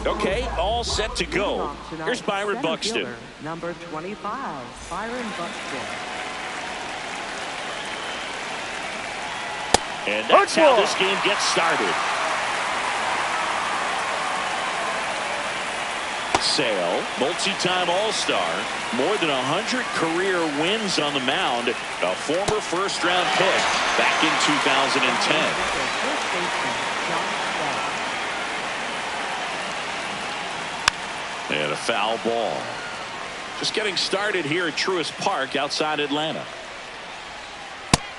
Okay, all set to go. Here's Byron Buxton. Number 25, Byron Buxton. And that's how this game gets started. Sale, multi-time All-Star, more than 100 career wins on the mound, a former first-round pick back in 2010. And a foul ball. Just getting started here at Truist Park outside Atlanta.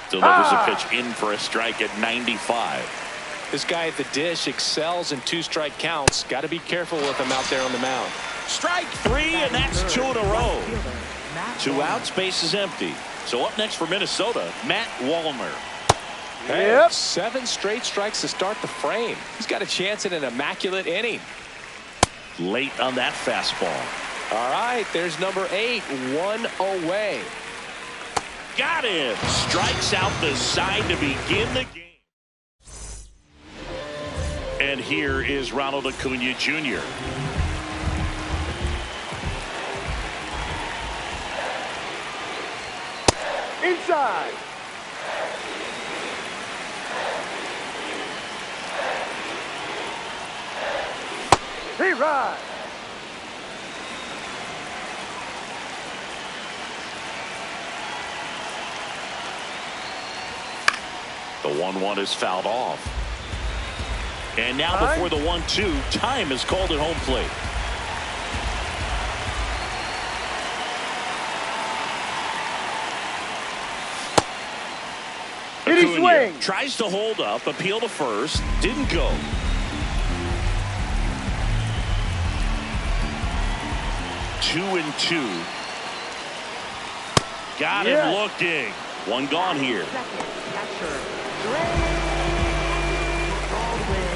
Delivers a pitch in for a strike at 95. This guy at the dish excels in two-strike counts. Got to be careful with him out there on the mound. Strike three, and that's two in a row. Two outs, base is empty. So up next for Minnesota, Matt Wallner. Hey, 7 straight strikes to start the frame. He's got a chance at an immaculate inning. Late on that fastball. All right, there's number 8, 1 away. Got him. Strikes out the side to begin the game. And here is Ronald Acuna Jr. Inside. He rides. The 1-1 is fouled off. And now before the 1-2, time is called at home plate. Did he swing? Tries to hold up, appeal to first, didn't go. Two and 2. Got him looking. One gone here. Second, catcher, Baldwin.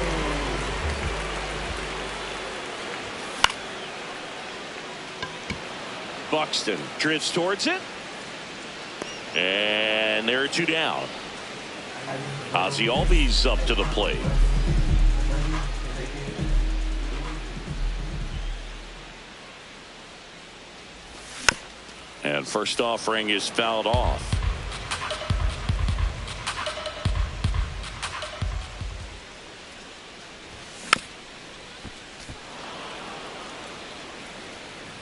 Buxton drifts towards it. And there are 2 down. Ozzie Albies up to the plate. And first offering is fouled off.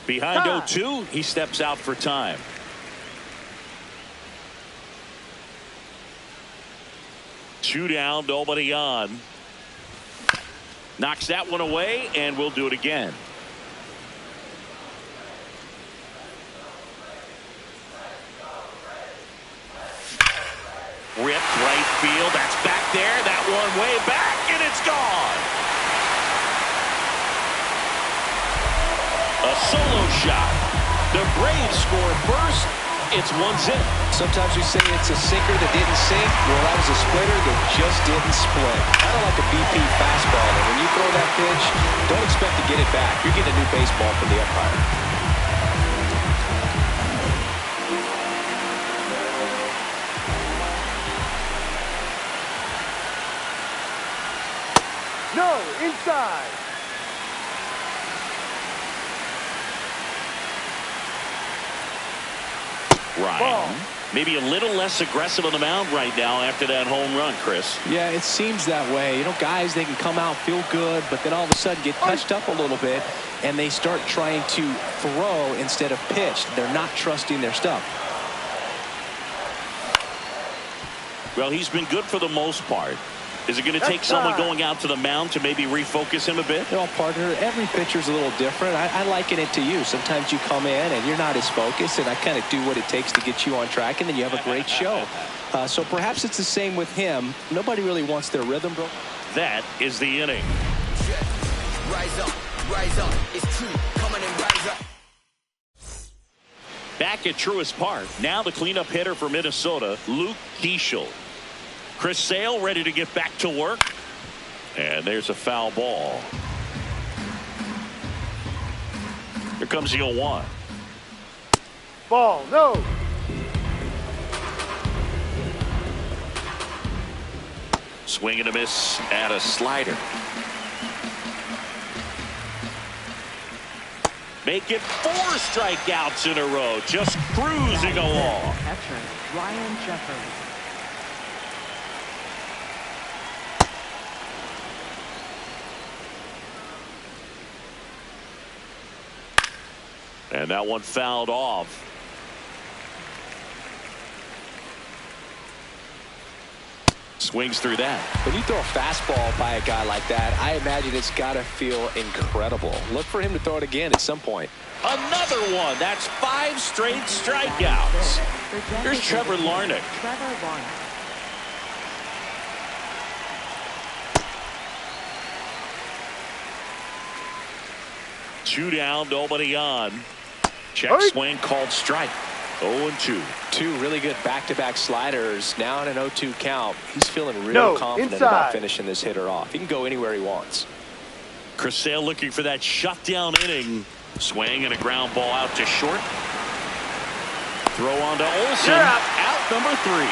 Behind 0-2, he steps out for time. Two down, nobody on. Knocks that one away, and we'll do it again. Ripped right field. That's back there. That one way back, and it's gone. A solo shot. The Braves score first. It's 1-0. Sometimes we say it's a sinker that didn't sink. Well, that was a splitter that just didn't split. Kind of like a BP fastball. And when you throw that pitch, don't expect to get it back. You're getting a new baseball from the umpire. No, inside. Ryan, maybe a little less aggressive on the mound right now after that home run, Chris. Yeah, it seems that way. You know, guys, they can come out, feel good, but then all of a sudden get touched up a little bit, and they start trying to throw instead of pitch. They're not trusting their stuff. Well, he's been good for the most part. Is it going to take someone going out to the mound to maybe refocus him a bit? Well, partner, every pitcher's a little different. I liken it to you. Sometimes you come in and you're not as focused, and I kind of do what it takes to get you on track, and then you have a great show. So perhaps it's the same with him. Nobody really wants their rhythm broken. That is the inning. Rise up, it's true, coming and rise up. Back at Truist Park, now the cleanup hitter for Minnesota, Luke Keeschel. Chris Sale ready to get back to work. And there's a foul ball. Here comes the 0-1. Ball, no. Swing and a miss at a slider. Make it 4 strikeouts in a row. Just cruising along. Catcher, Ryan Jeffers. And that one fouled off. Swings through that. When you throw a fastball by a guy like that, I imagine it's got to feel incredible. Look for him to throw it again at some point. Another one. That's 5 straight strikeouts. Here's Trevor Larnach. Trevor Larnach. Two down, nobody on. Check Hey. swing called strike. 0-2. Two really good back-to-back sliders. Now in an 0-2 count. He's feeling real No, confident inside. about finishing this hitter off. He can go anywhere he wants. Chris Sale looking for that shutdown inning. Swing and a ground ball out to short. Throw on to Olsen. You're out. Out number 3.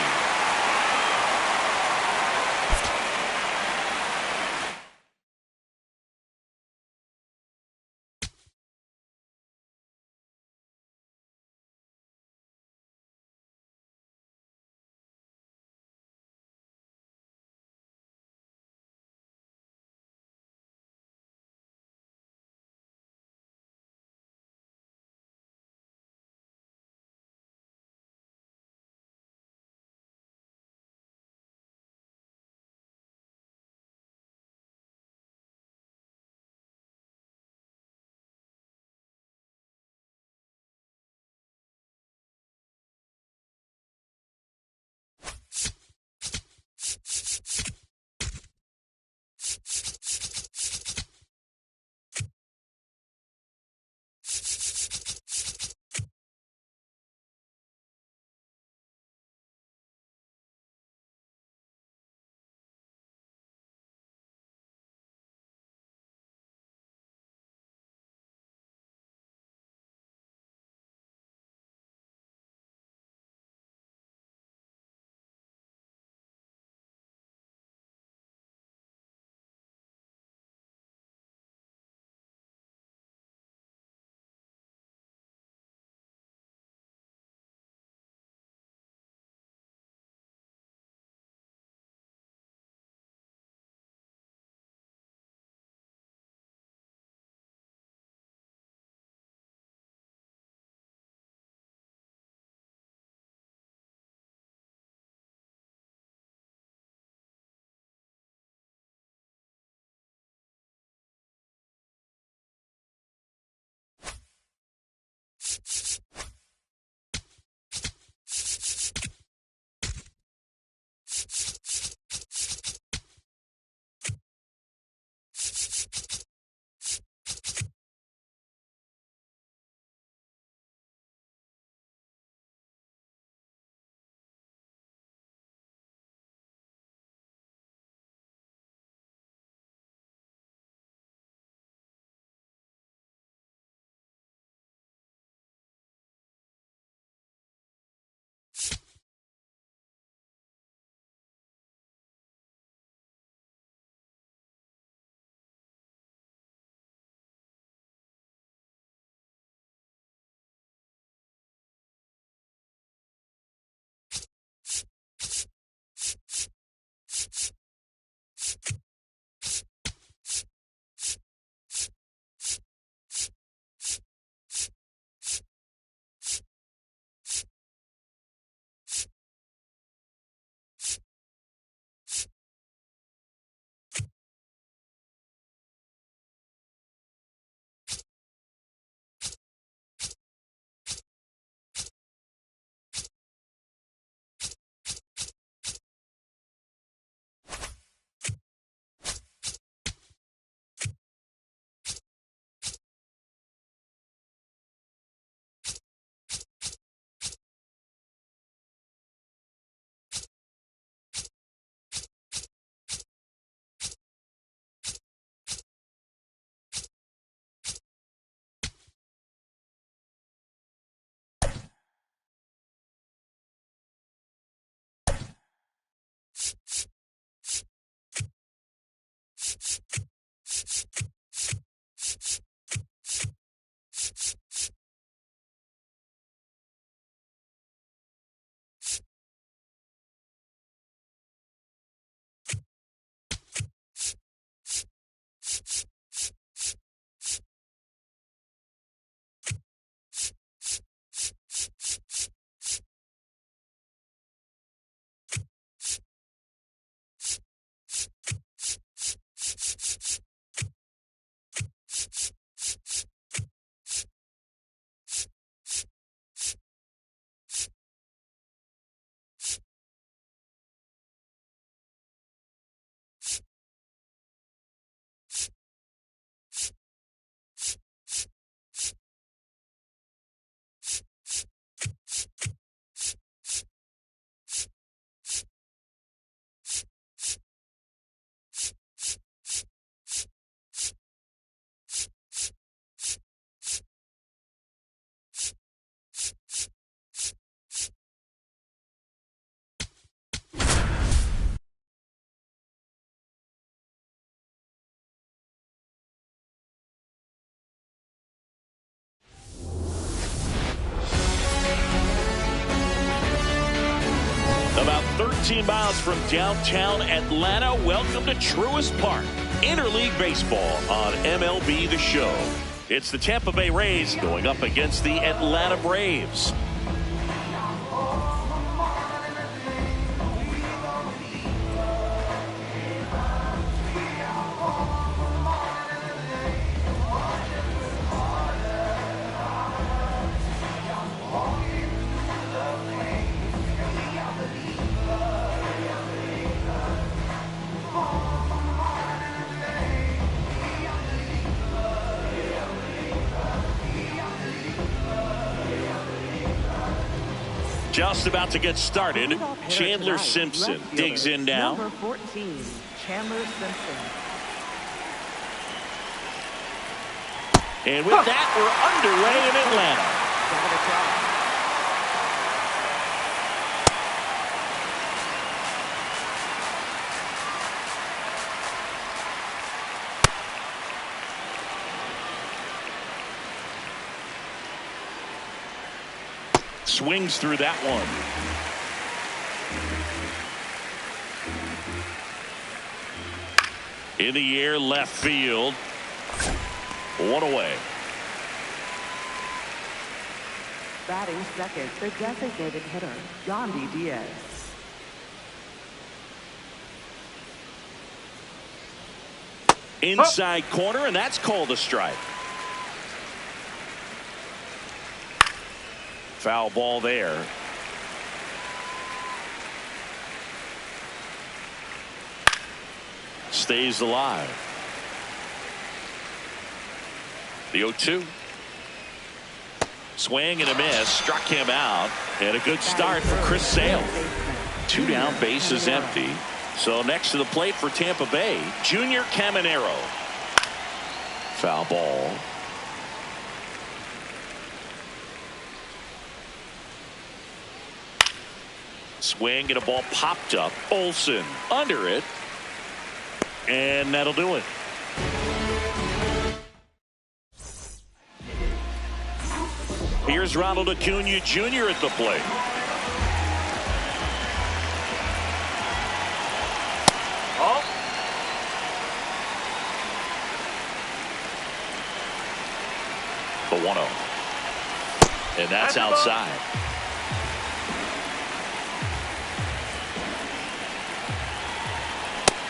About 13 miles from downtown Atlanta, welcome to Truist Park. Interleague Baseball on MLB The Show. It's the Tampa Bay Rays going up against the Atlanta Braves. Just about to get started. Chandler Simpson digs in now. Number 14, Chandler Simpson. And with that, we're underway in Atlanta. Got it across. Swings through that one. In the air, left field. One away. Batting second, the designated hitter, Yandy Diaz. Inside corner, and that's called a strike. Foul ball there. Stays alive. The 0-2. Swing and a miss. Struck him out. And a good start for Chris Sale. 2 down, bases empty. So next to the plate for Tampa Bay, Junior Caminero. Foul ball. Swing and a ball popped up. Olsen under it. And that'll do it. Here's Ronald Acuna Jr. at the plate. Oh. The 1-0. And that's outside.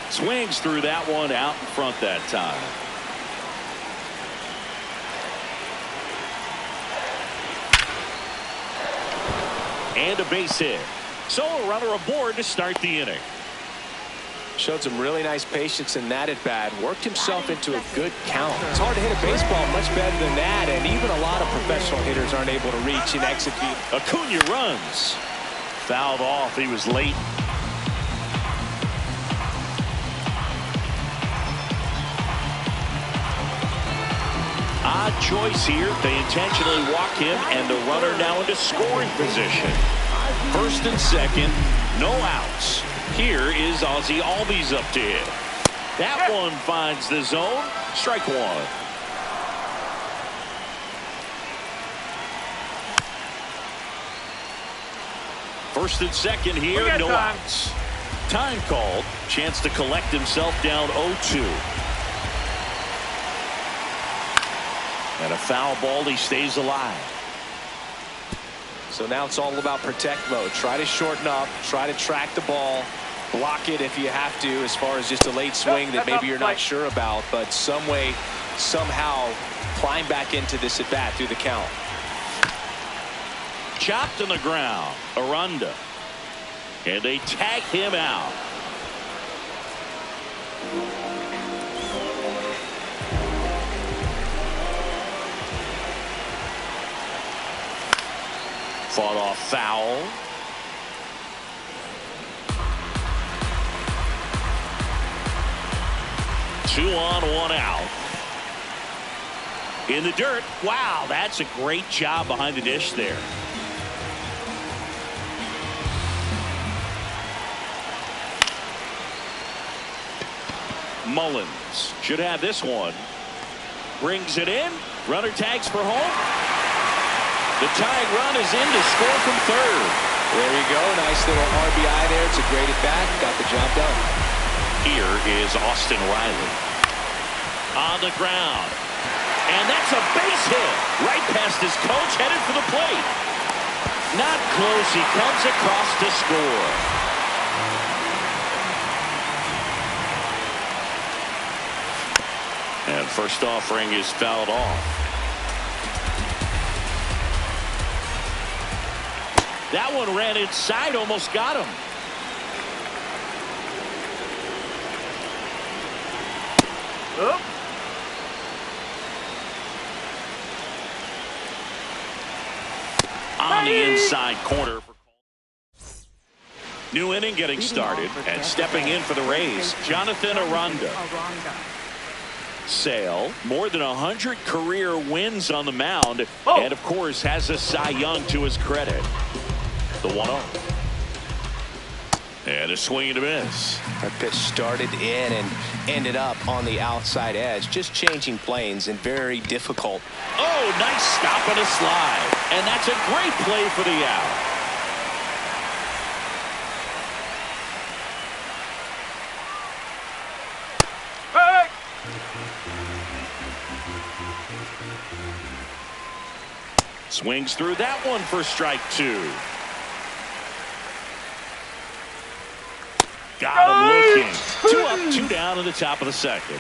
Swings through that one, out in front that time. And a base hit. So a runner aboard to start the inning. Showed some really nice patience in that at bat. Worked himself into a good count. It's hard to hit a baseball much better than that, and even a lot of professional hitters aren't able to reach and execute. Acuna runs. Fouled off. He was late. Odd choice here. They intentionally walk him, and the runner now into scoring position. First and second, no outs. Here is Ozzie Albies up to hit. That one finds the zone. Strike one. First and second here, no outs. Time called. Chance to collect himself down 0-2. And a foul ball. He stays alive. So now it's all about protect mode. Try to shorten up. Try to track the ball. Block it if you have to, as far as just a late swing that maybe you're not sure about. But some way, somehow, climb back into this at bat through the count. Chopped on the ground. Aranda. And they tag him out. Fought off foul. Two on, one out. In the dirt. Wow, that's a great job behind the dish there. Mullins should have this one. Brings it in. Runner tags for home. The tying run is in to score from third. There you go. Nice little RBI there. It's a great at-bat. Got the job done. Here is Austin Riley. On the ground. And that's a base hit. Right past his coach, headed for the plate. Not close. He comes across to score. And first offering is fouled off. That one ran inside, almost got him. Up. On the inside corner. New inning getting started, and stepping in for the Rays, Jonathan Aranda. Sale, more than 100 career wins on the mound, and of course has a Cy Young to his credit. The 1-0. And a swing and a miss. That pitch started in and ended up on the outside edge. Just changing planes and very difficult. Oh, nice stop and a slide. And that's a great play for the out. Hey! Swings through that one for strike 2. Got him looking. 2 up, 2 down in the top of the second.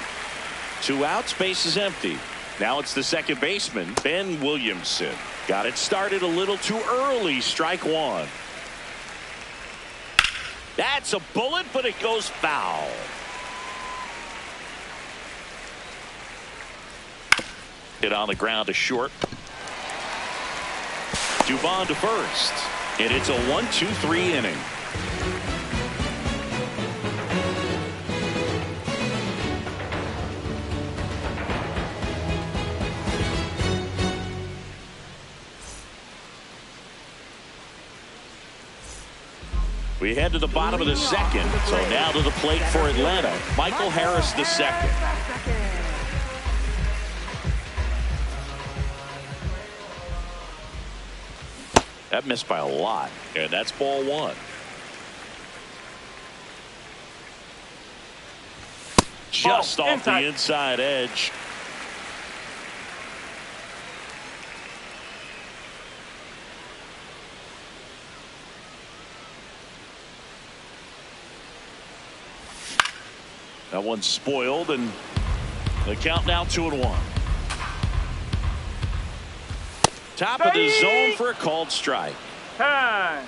2 outs, base is empty. Now it's the second baseman, Ben Williamson. Got it started a little too early, strike 1. That's a bullet, but it goes foul. Hit on the ground to short. Dubon to first. And it's a 1-2-3 inning. We head to the bottom of the second. So now to the plate for Atlanta, Michael Harris the second. That missed by a lot, and that's ball 1. Just off the inside edge. That one's spoiled, and the count now 2-1. Top of the zone for a called strike. Time.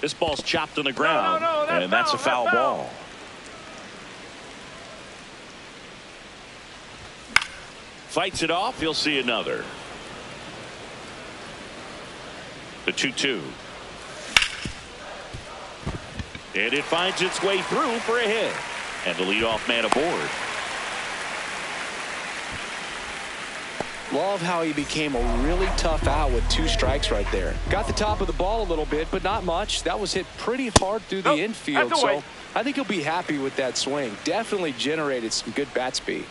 This ball's chopped on the ground, No, and that's a foul ball. Fights it off. He'll see another. The 2-2. And it finds its way through for a hit. And the leadoff man aboard. Love how he became a really tough out with 2 strikes right there. Got the top of the ball a little bit, but not much. That was hit pretty hard through the infield, so I think he'll be happy with that swing. Definitely generated some good bat speed.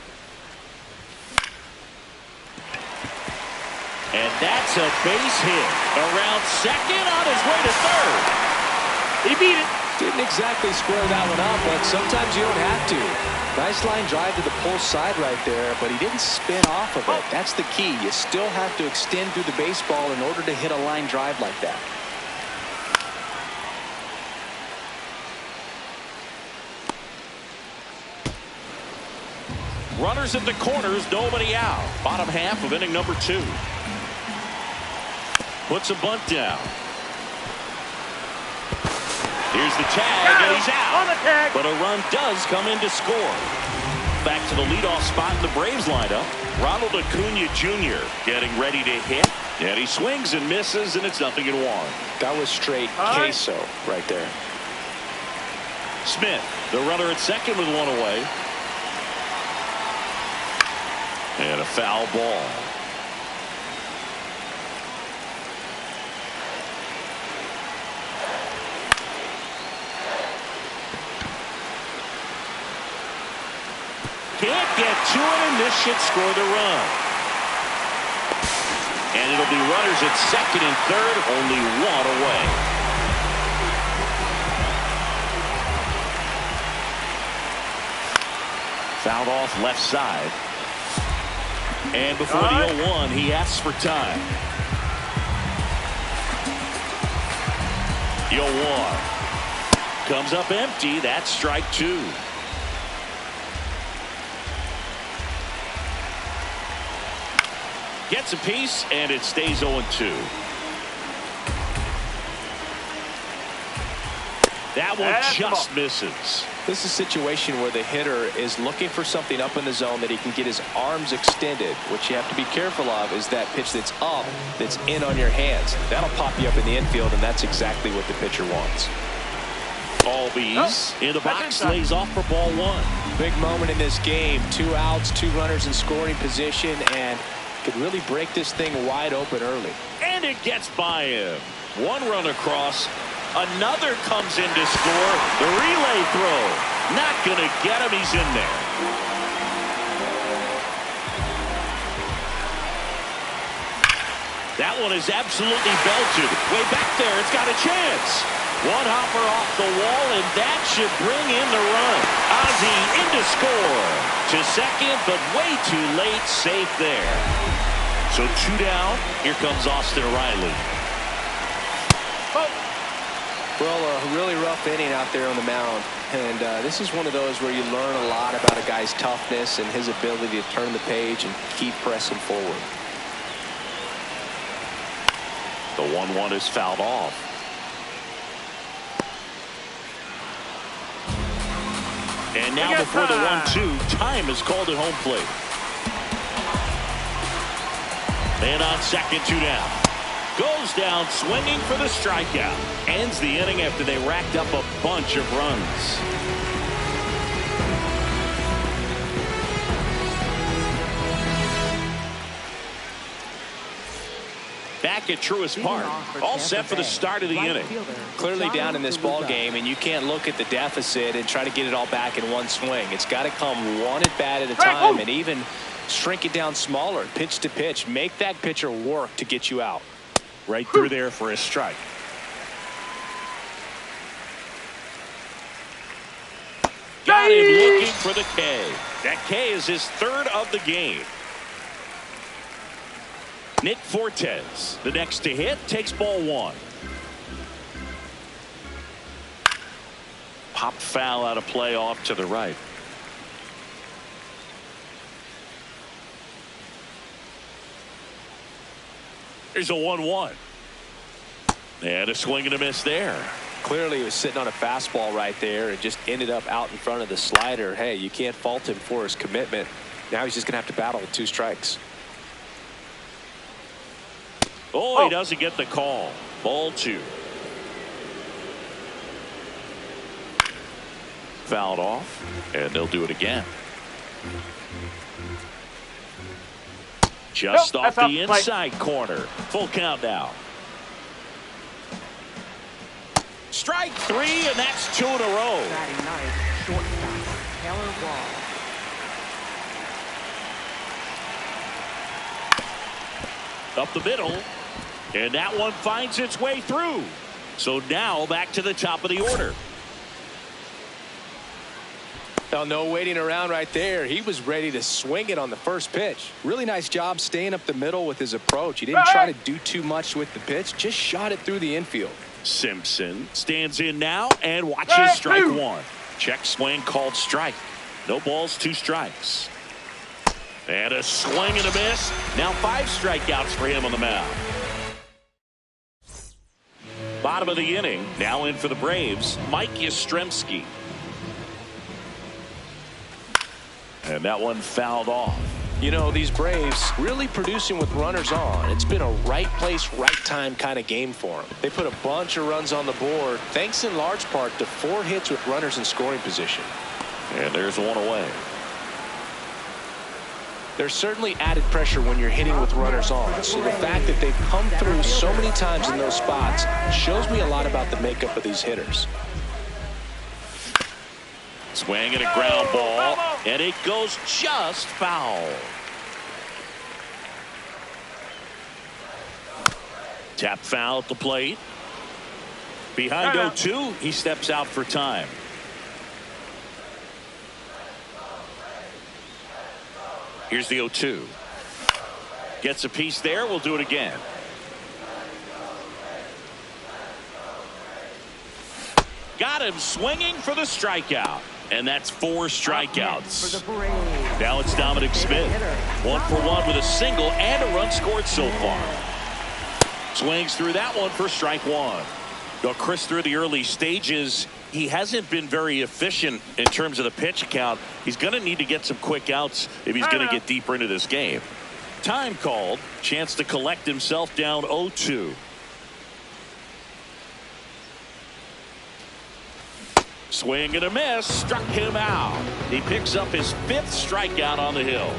And that's a base hit. Around second, on his way to third. He beat it. Didn't exactly square that one up, but sometimes you don't have to. Nice line drive to the pull side right there, but he didn't spin off of it. That's the key. You still have to extend through the baseball in order to hit a line drive like that. Runners at the corners, nobody out. Bottom half of inning number 2. Puts a bunt down. Here's the tag, and he's out. On the tag. But a run does come in to score. Back to the leadoff spot in the Braves lineup. Ronald Acuna Jr. getting ready to hit. And he swings and misses, and it's 0-1. That was straight queso right there. Smith, the runner at second with 1 away. And a foul ball. Can't get to it, and this should score the run. And it'll be runners at second and third, only one away. Fouled off left side. And before the 0-1, he asks for time. The 0-1 comes up empty. That's strike two. Gets a piece, and it stays 0-2. That one just misses. This is a situation where the hitter is looking for something up in the zone that he can get his arms extended. What you have to be careful of is that pitch that's up, that's in on your hands. That'll pop you up in the infield, and that's exactly what the pitcher wants. Albies in the box, lays off for ball one. Big moment in this game. 2 outs, 2 runners in scoring position, and could really break this thing wide open early. And it gets by him. 1 run across. Another comes in to score. The relay throw. Not going to get him. He's in there. That one is absolutely belted. Way back there. It's got a chance. 1 hopper off the wall, and that should bring in the run. Ozzie in to score. To second, but way too late. Safe there. So 2 down. Here comes Austin Riley. Well, a really rough inning out there on the mound. And this is one of those where you learn a lot about a guy's toughness and his ability to turn the page and keep pressing forward. The 1-1 is fouled off. And now before the 1-2, time is called at home plate. And on second, 2 down. Goes down swinging for the strikeout. Ends the inning after they racked up a bunch of runs. Back at Truist Park. All set for the start of the inning. Clearly down in this ball game, and you can't look at the deficit and try to get it all back in one swing. It's got to come one at bat at a time, and even shrink it down smaller, pitch to pitch. Make that pitcher work to get you out. Right through there for a strike. Got him looking for the K. That K is his 3rd of the game. Nick Fortes, the next to hit, takes ball 1. Pop foul out of play off to the right. There's a 1-1. And a swing and a miss there. Clearly he was sitting on a fastball right there and just ended up out in front of the slider. Hey, you can't fault him for his commitment. Now he's just going to have to battle with 2 strikes. Oh, he doesn't get the call. Ball 2. Fouled off, and they'll do it again. Just off the inside corner. Full count now. Strike 3, and that's 2 in a row. Batting ninth, shortstop, Taylor Wall. Up the middle, and that one finds its way through. So now back to the top of the order. Well, no waiting around right there. He was ready to swing it on the first pitch. Really nice job staying up the middle with his approach. He didn't try to do too much with the pitch, just shot it through the infield. Simpson stands in now and watches strike 1. Check swing called strike. No balls, 2 strikes. And a swing and a miss. Now 5 strikeouts for him on the mound. Bottom of the inning. Now in for the Braves, Mike Yastrzemski. And that one fouled off. You know, these Braves really producing with runners on. It's been a right place, right time kind of game for them. They put a bunch of runs on the board, thanks in large part to 4 hits with runners in scoring position. And there's 1 away. There's certainly added pressure when you're hitting with runners on. So the fact that they've come through so many times in those spots shows me a lot about the makeup of these hitters. Swing and a ground ball. And it goes just foul. Tap foul at the plate. Behind 0-2, he steps out for time. Here's the 0-2. Gets a piece there. We'll do it again. Got him swinging for the strikeout. And that's 4 strikeouts. Now it's Dominic Smith. 1-for-1 with a single and a run scored so far. Swings through that one for strike 1. Well, Chris, through the early stages, he hasn't been very efficient in terms of the pitch count. He's going to need to get some quick outs if he's going to get deeper into this game. Time called. Chance to collect himself down 0-2. Swing and a miss. Struck him out. He picks up his 5th strikeout on the hill.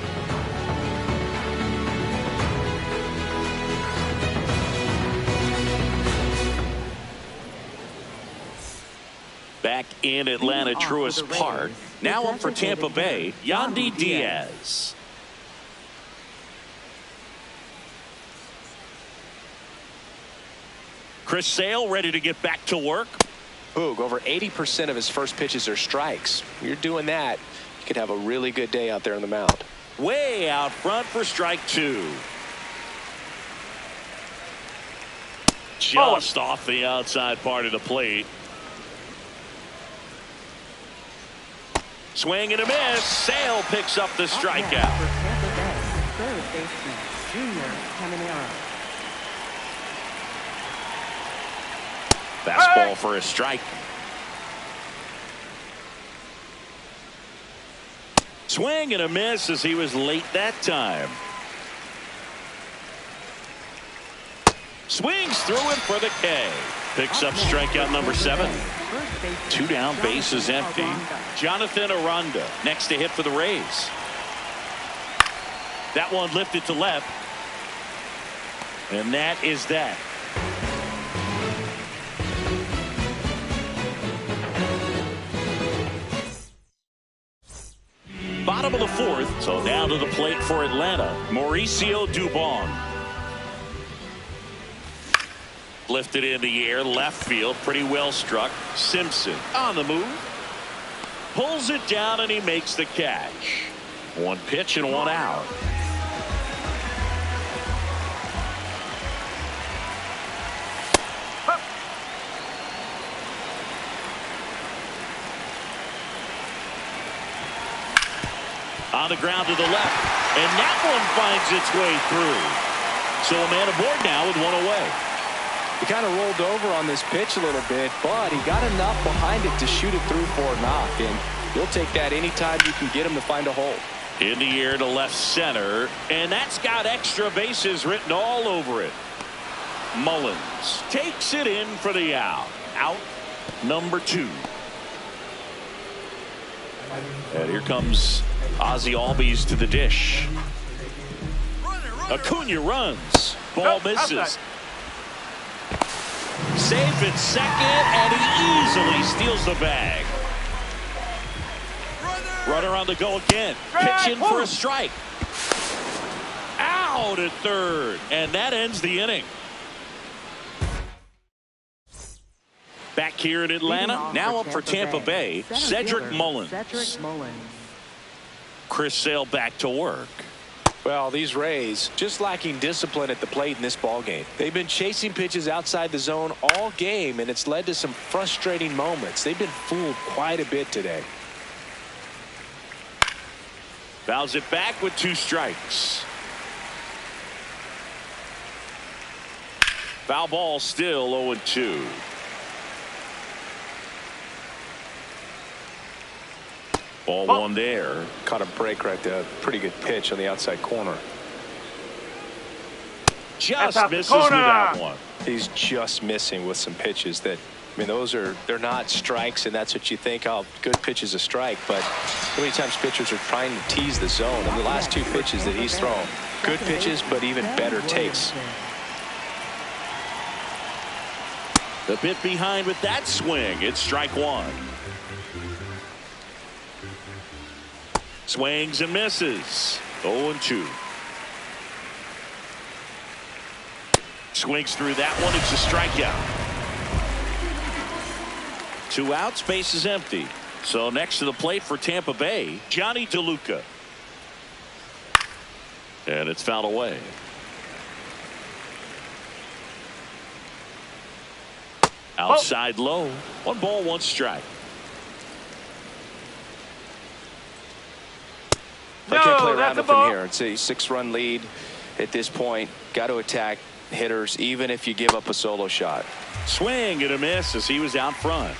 Back in Atlanta Truist Park. Now up for Tampa Bay, Yandy Diaz. Chris Sale ready to get back to work. Boog, over 80% of his first pitches are strikes. You're doing that, you could have a really good day out there on the mound. Way out front for strike 2. Just off the outside part of the plate. Swing and a miss. Sale picks up the strikeout. Third baseman, Junior Caminero. Fastball for a strike. Swing and a miss as he was late that time. Swings through it for the K. Picks up strikeout number 7. 2 down, base is empty. Jonathan Aranda next to hit for the Rays. That one lifted to left. And that is that. Bottom of the 4th, so down to the plate for Atlanta, Mauricio Dubon. Lifted in the air, left field, pretty well struck. Simpson on the move. Pulls it down and he makes the catch. 1 pitch and 1 out. On the ground to the left, and that one finds its way through. So a man aboard now with 1 away. He kind of rolled over on this pitch a little bit, but he got enough behind it to shoot it through for a knock, and you'll take that anytime you can get him to find a hole. In the air to left center, and that's got extra bases written all over it. Mullins takes it in for the out. Out number 2. And here comes Ozzie Albies to the dish. Acuna runs. Ball misses. Safe at second, and he easily steals the bag. Runner on the go again. Pitch in for a strike. Out at third, and that ends the inning. Back here in Atlanta, now up for Tampa Bay, Cedric Mullins. Chris Sale back to work. Well, these Rays just lacking discipline at the plate in this ball game. They've been chasing pitches outside the zone all game, and it's led to some frustrating moments. They've been fooled quite a bit today. Fouls it back with 2 strikes. Foul ball still 0-2. Ball 1 there. Caught a break right there. Pretty good pitch on the outside corner. Just misses with that one. He's just missing with some pitches that, I mean, they're not strikes, and that's what you think. Oh, good pitch is a strike, but how many times pitchers are trying to tease the zone? And the last 2 pitches that he's thrown, good pitches, but even better takes. The bit behind with that swing. It's strike 1. Swings and misses. 0-2. Swings through that one. It's a strikeout. 2 outs. Base is empty. So next to the plate for Tampa Bay, Johnny DeLuca. And it's fouled away. Outside low. 1 ball, 1 strike. They can't play around with him here. It's a 6-run lead at this point. Got to attack hitters even if you give up a solo shot. Swing and a miss as he was out front.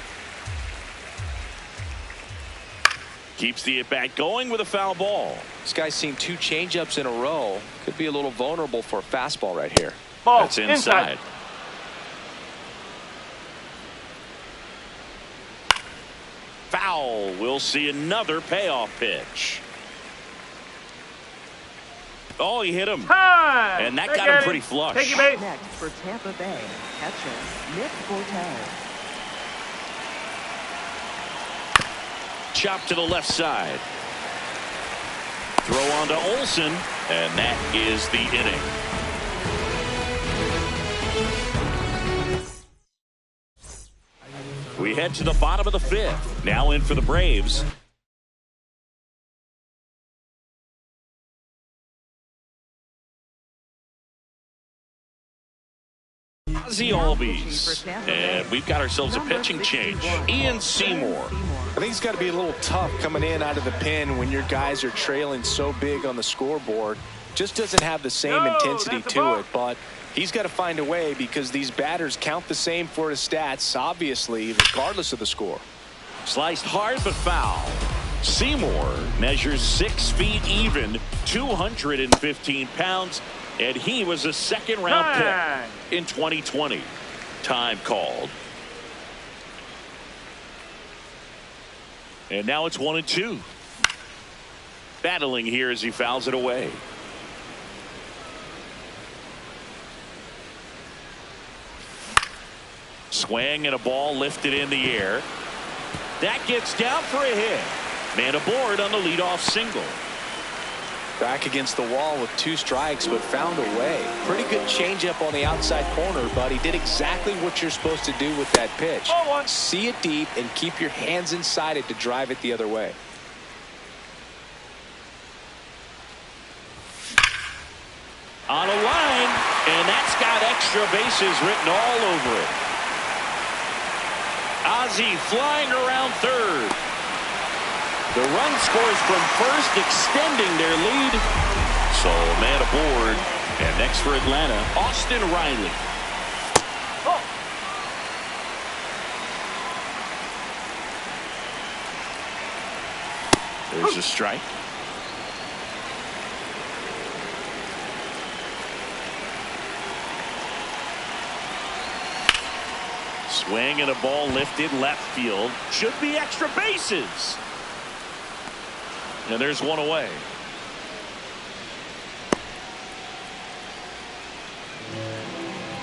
Keeps the at-bat going with a foul ball. This guy's seen 2 changeups in a row. Could be a little vulnerable for a fastball right here. Ball That's inside. Foul. We'll see another payoff pitch. Oh, he hit him. Time. And that got him pretty flush. Take your base. Next for Tampa Bay, catcher Nick Forte. Chop to the left side. Throw on to Olsen, and that is the inning. We head to the bottom of the 5th. Now in for the Braves. Ozzie Albies. And we've got ourselves a pitching change. Ian Seymour. I think it's got to be a little tough coming in out of the pen when your guys are trailing so big on the scoreboard. Just doesn't have the same intensity to it, but he's got to find a way because these batters count the same for his stats, obviously, regardless of the score. Sliced hard but foul. Seymour measures 6 feet even, 215 pounds, and he was a 2nd-round pick in 2020. Time called. And now it's 1-2. Battling here as he fouls it away. Swing and a ball lifted in the air. That gets down for a hit. Man aboard on the leadoff single. Back against the wall with 2 strikes, but found a way. Pretty good changeup on the outside corner, but he did exactly what you're supposed to do with that pitch. See it deep and keep your hands inside it to drive it the other way. On a line, and that's got extra bases written all over it. Ozzie flying around 3rd. The run scores from first, extending their lead. So man aboard. And next for Atlanta, Austin Riley. There's a strike. Swing and a ball lifted left field. Should be extra bases. And there's one away.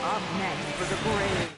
Up next for the Braves.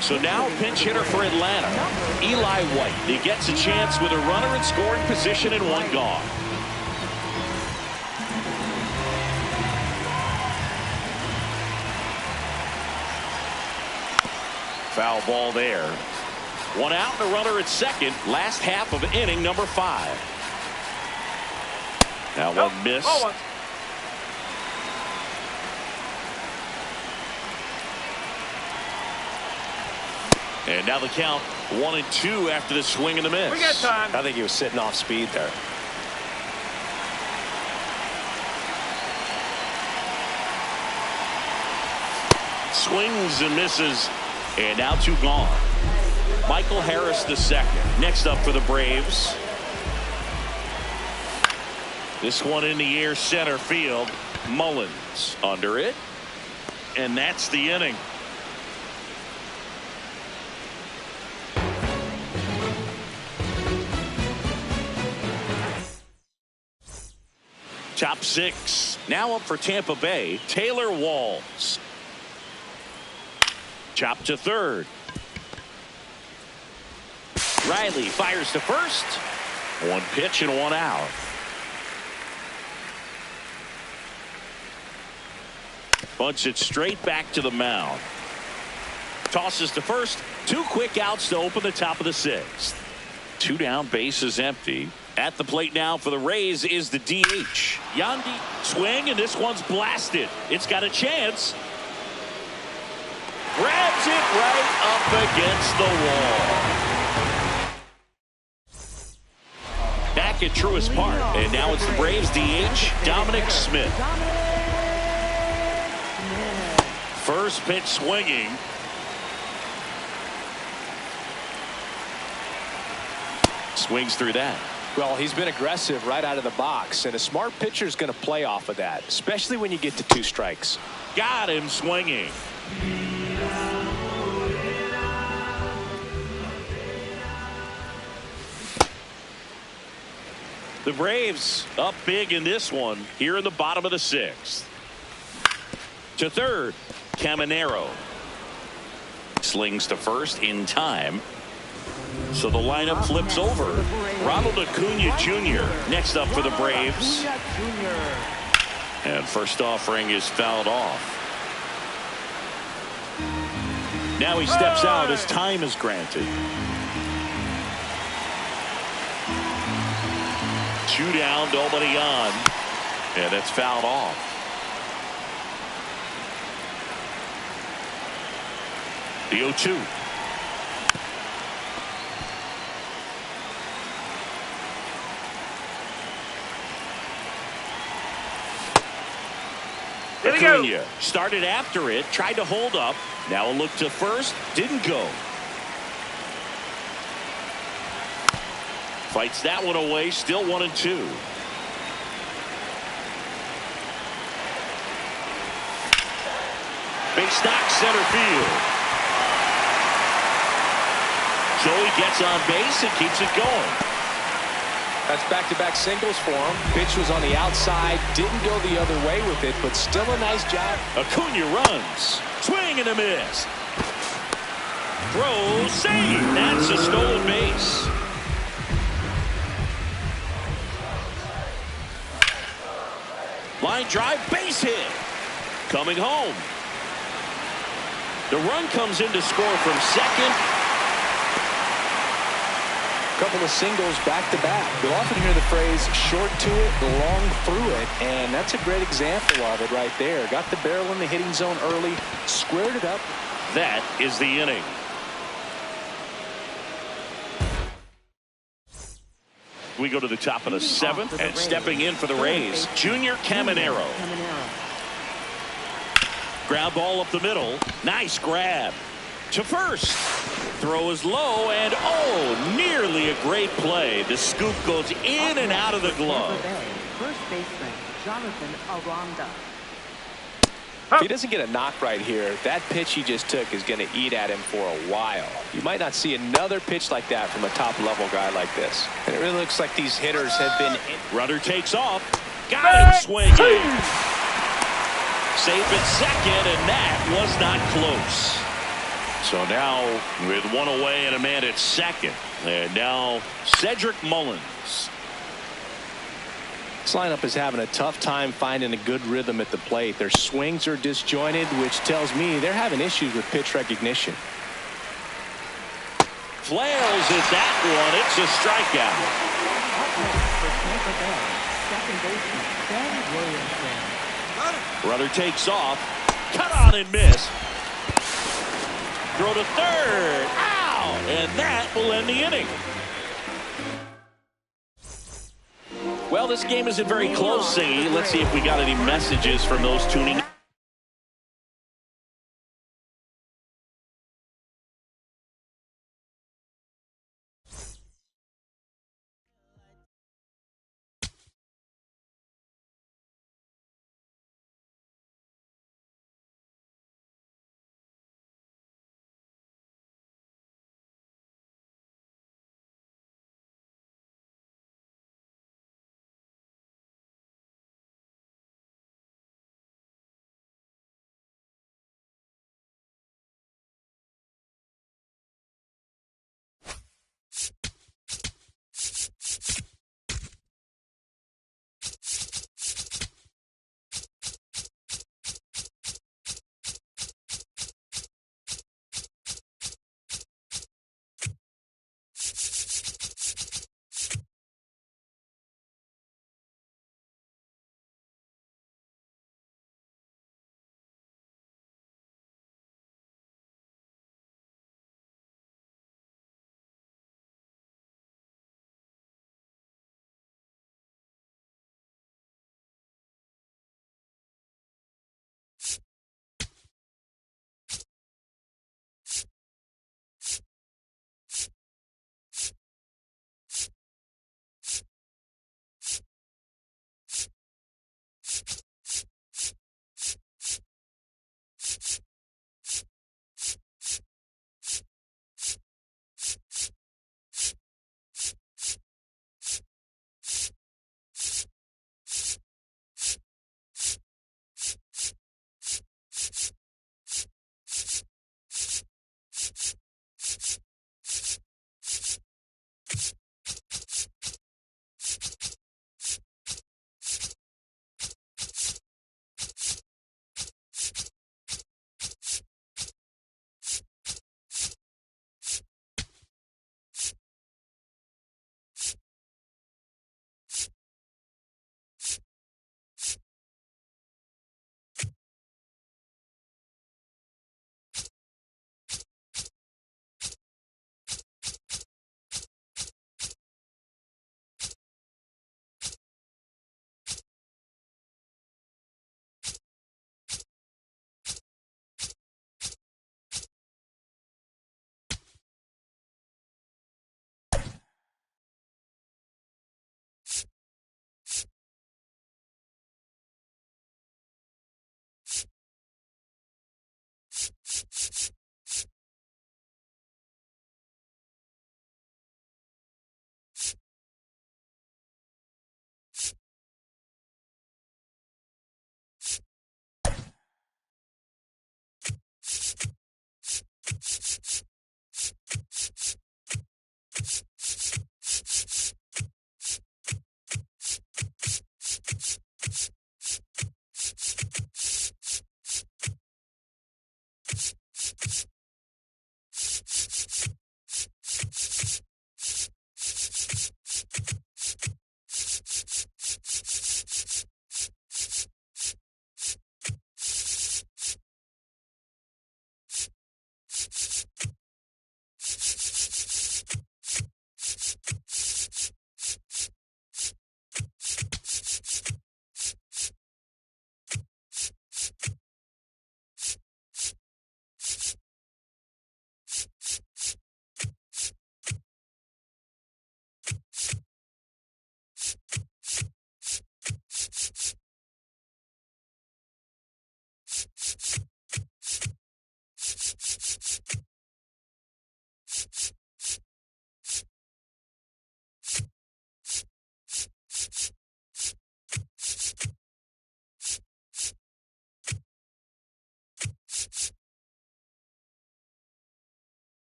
So now pinch hitter for Atlanta, Eli White. He gets a chance with a runner in scoring position and 1 gone. Foul ball there. 1 out and a runner at 2nd. Last half of inning number 5. Now one missed. And now the count 1-2 after the swing and the miss. We got time. I think he was sitting off speed there. Swings and misses. And now 2 gone. Michael Harris the second. Next up for the Braves. This one in the air center field. Mullins under it. And that's the inning. Top 6. Now up for Tampa Bay, Taylor Walls. Chop to third. Riley fires to first. 1 pitch and 1 out. Bunts it straight back to the mound. Tosses to first. 2 quick outs to open the top of the 6th. 2 down, bases empty. At the plate now for the Rays is the DH. Yandy swing, and this one's blasted. It's got a chance. Grabs it right up against the wall. Back at Truist Park, and now it's the Braves DH, Dominic Smith. First pitch swinging. Swings through that. Well, he's been aggressive right out of the box, and a smart pitcher is going to play off of that, especially when you get to 2 strikes. Got him swinging. The Braves up big in this one here in the bottom of the 6th. To third, Caminero. Slings to first in time. So the lineup flips over. Ronald Acuna Jr. next up for the Braves. And first offering is fouled off. Now he steps out as time is granted. 2 down, nobody on. And it's fouled off. The 0-2. Acuna started after it, tried to hold up. Now a look to first, didn't go. Fights that one away, still 1-2. Big stock center field. Joey gets on base and keeps it going. That's back-to-back singles for him. Pitch was on the outside, didn't go the other way with it, but still a nice job. Acuna runs. Swing and a miss. Throw, save. That's a stolen base. Line drive, base hit. Coming home. The run comes in to score from second. Couple of singles back-to-back. You'll often hear the phrase short to it, long through it, and that's a great example of it right there. Got the barrel in the hitting zone early, squared it up. That is the inning. We go to the top of the 7th, and stepping in for the Rays, Junior Caminero. Ground ball up the middle. Nice grab. To first. Throw is low, and oh, nearly a great play. The scoop goes in and out of the glove. First baseman, Jonathan Aranda. If he doesn't get a knock right here, that pitch he just took is going to eat at him for a while. You might not see another pitch like that from a top-level guy like this. And it really looks like these hitters have been... Runner takes off. Got him swinging. Safe at second, and that was not close. So now with 1 away and a man at second. And now Cedric Mullins. This lineup is having a tough time finding a good rhythm at the plate. Their swings are disjointed, which tells me they're having issues with pitch recognition. Flails at that one. It's a strikeout. Runner takes off. Cut on and miss. Throw to third. out, and that will end the inning. Well, this game isn't very close, Singy. Let's see if we got any messages from those tuning in.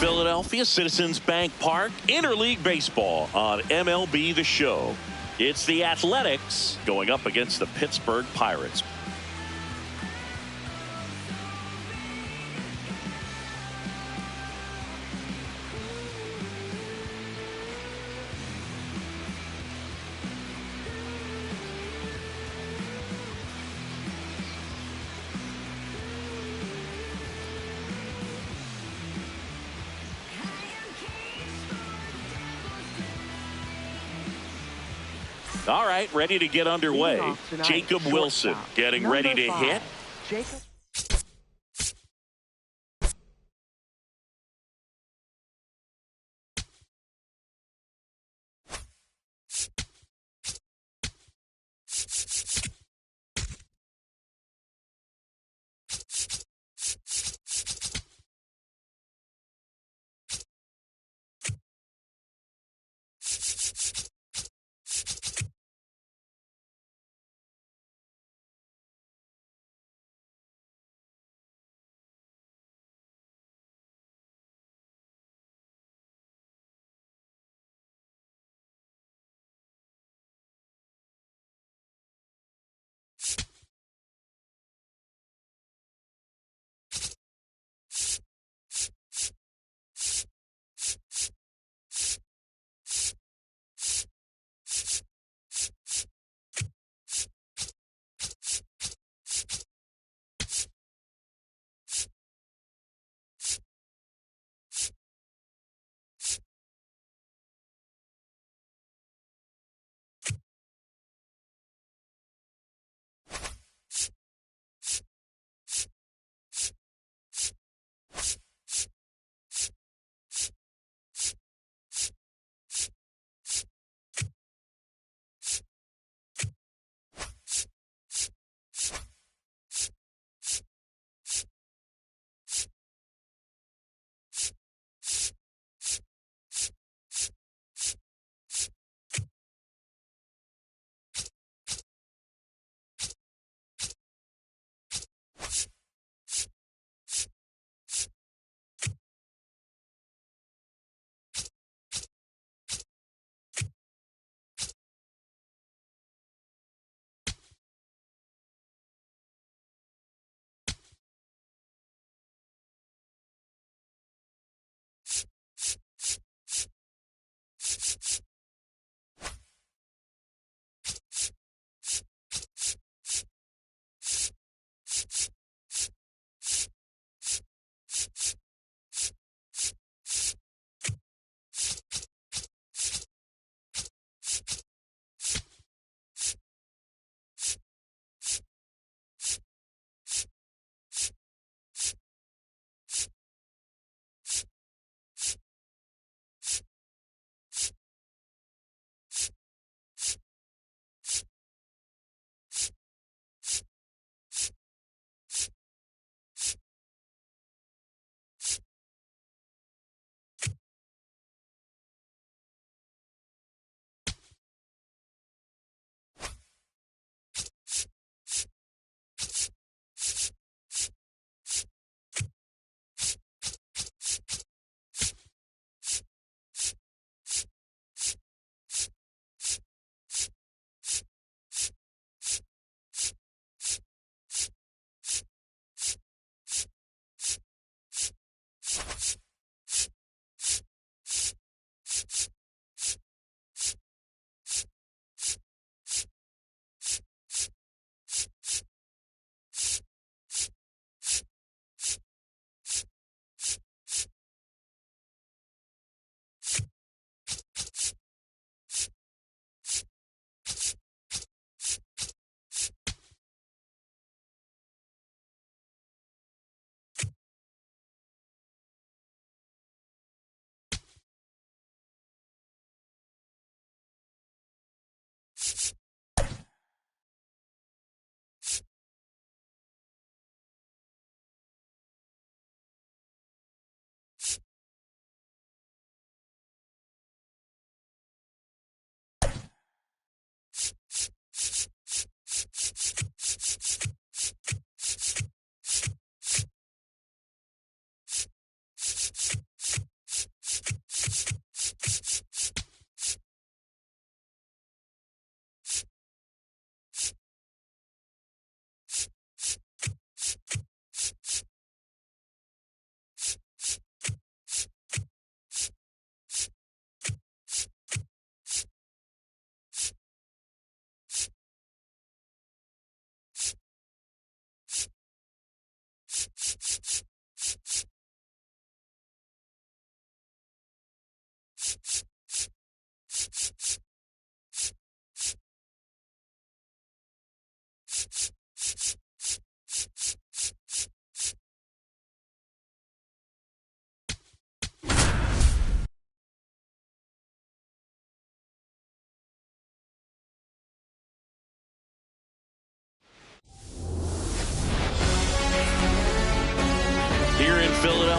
Philadelphia, Citizens Bank Park, interleague baseball on MLB The Show. It's the Athletics going up against the Pittsburgh Pirates. All right, ready to get underway. Leading off tonight, Jacob Wilson shortstop, getting ready to number hit. 5, Jacob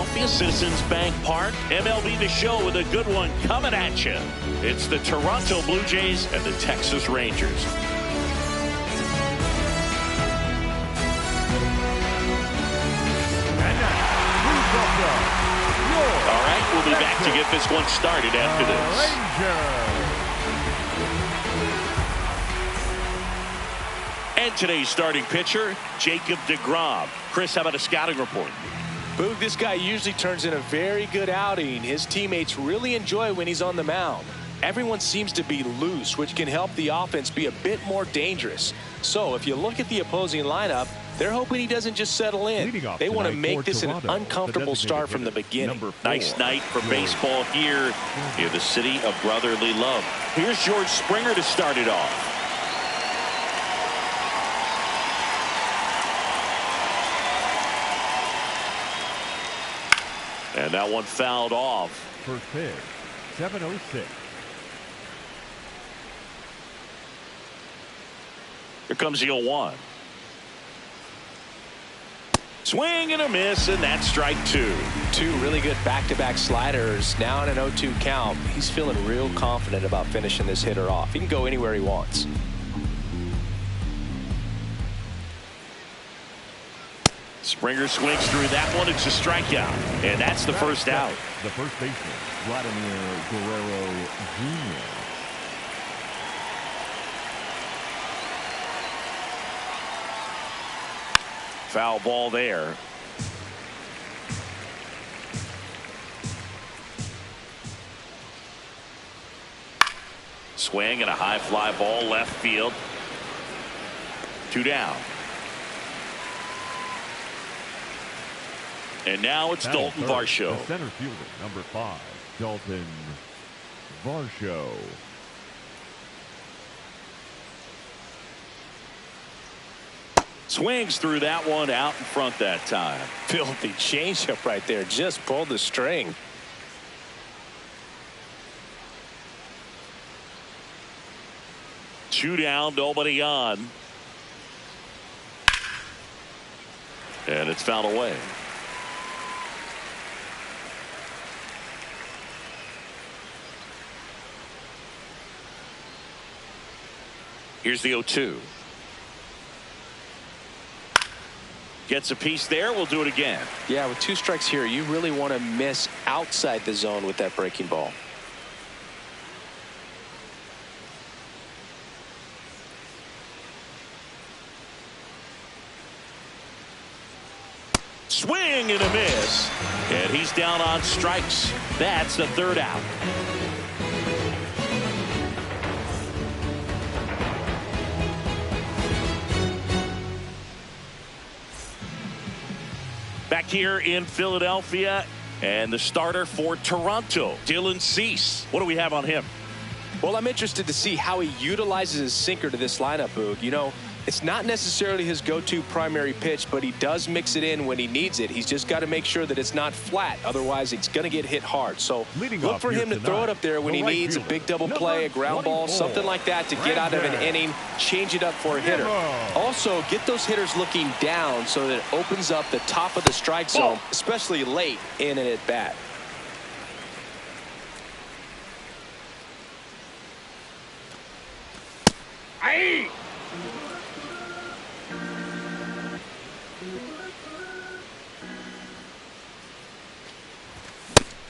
Philadelphia, Citizens Bank Park. MLB The Show with a good one coming at you. It's the Toronto Blue Jays and the Texas Rangers. All right, we'll be back to get this one started after this. And today's starting pitcher, Jacob deGrom. Chris, how about a scouting report? Boog, this guy usually turns in a very good outing. His teammates really enjoy when he's on the mound. Everyone seems to be loose, which can help the offense be a bit more dangerous. So if you look at the opposing lineup, they're hoping he doesn't just settle in. They want to make this an uncomfortable start from the beginning. Nice night for baseball here in the city of brotherly love. Here's George Springer to start it off. And that one fouled off. First pitch, 7:06. Here comes the 0-1. Swing and a miss, and that's strike two. Two really good back-to-back sliders. Now in an 0-2 count. He's feeling real confident about finishing this hitter off. He can go anywhere he wants. Springer swings through that one. It's a strikeout, and that's the first out. The first baseman, Vladimir Guerrero Jr. Foul ball there. Swing and a high fly ball left field. Two down. And now it's Dalton Varsho. The center fielder, number 5, Dalton Varsho. Swings through that one, out in front that time. Filthy changeup right there. Just pulled the string. Two down, nobody on. And it's fouled away. Here's the 0-2. Gets a piece there. We'll do it again. Yeah, with 2 strikes here, you really want to miss outside the zone with that breaking ball. Swing and a miss. And he's down on strikes. That's the third out. Back here in Philadelphia, and the starter for Toronto, Dylan Cease. What do we have on him? Well, I'm interested to see how he utilizes his sinker to this lineup, Boog. You know, it's not necessarily his go-to primary pitch, but he does mix it in when he needs it. He's just got to make sure that it's not flat. Otherwise, it's going to get hit hard. So look for him to throw it up there when he needs a big double play, a ground ball, something like that to get out of an inning, change it up for a hitter. Also, get those hitters looking down so that it opens up the top of the strike zone, especially late in an at-bat.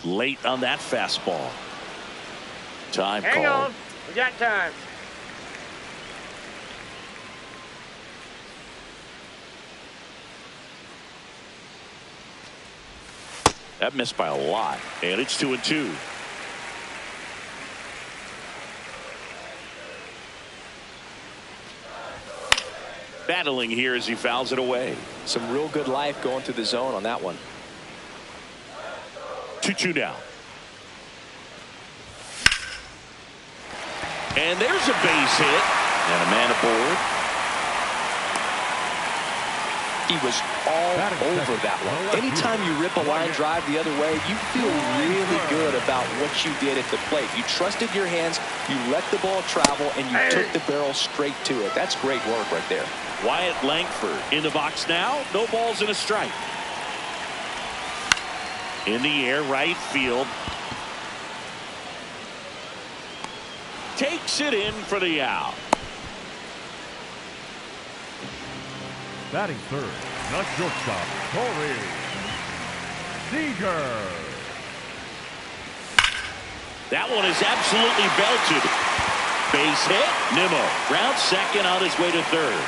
Late on that fastball. Time call. Hang on. We got time. That missed by a lot. And it's 2-2. Battling here as he fouls it away. Some real good life going through the zone on that one. 2-2 now. And there's a base hit. And a man aboard. He was all over that one. Anytime you rip a line drive the other way, you feel really good about what you did at the plate. You trusted your hands, you let the ball travel, and you took the barrel straight to it. That's great work right there. Wyatt Langford in the box now. No balls and a strike. In the air, right field. Takes it in for the out. Batting third, the shortstop, Corey Seager. That one is absolutely belted. Base hit. Nimmo ground second on his way to third.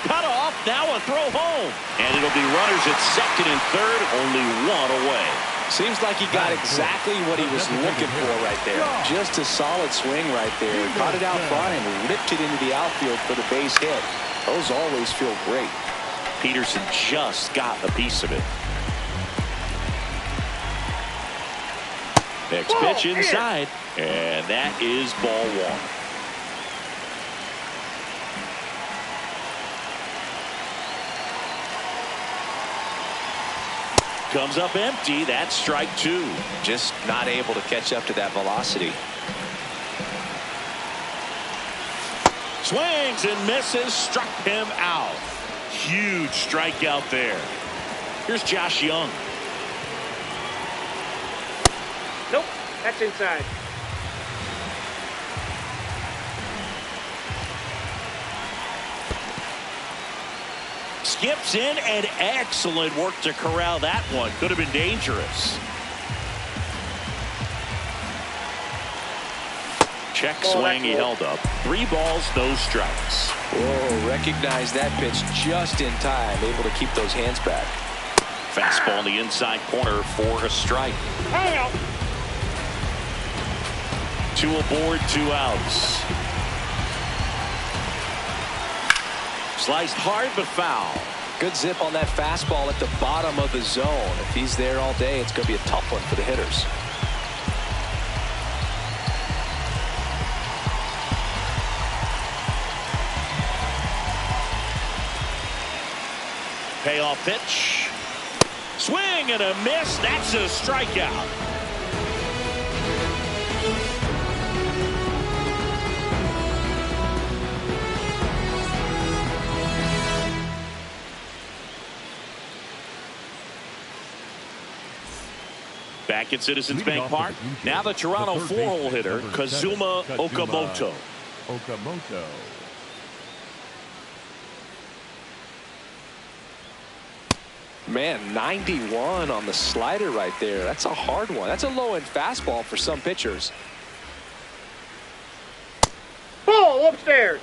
Cut off. Now a throw home. And it'll be runners at second and third. Only one away. Seems like he got exactly what he was looking for right there. Just a solid swing right there. Caught it out front and ripped it into the outfield for the base hit. Those always feel great. Peterson just got a piece of it. Next pitch inside. And that is ball one. Comes up empty. That's strike two. Just not able to catch up to that velocity. Swings and misses. Struck him out. Huge strikeout there. Here's Josh Young. Nope, that's inside. Skips in, and excellent work to corral that one. Could have been dangerous. Check swing, he held up. 3 balls, no strikes. Whoa, recognized that pitch just in time. Able to keep those hands back. Fastball in the inside corner for a strike. 2 aboard, 2 outs. Sliced hard but foul. Good zip on that fastball at the bottom of the zone. If he's there all day, it's going to be a tough one for the hitters. Payoff pitch. Swing and a miss. That's a strikeout. Back at Citizens Bank Park. Now the Toronto 4-hole hitter, Kazuma Okamoto. Man, 91 on the slider right there. That's a hard one. That's a low-end fastball for some pitchers. Ball upstairs.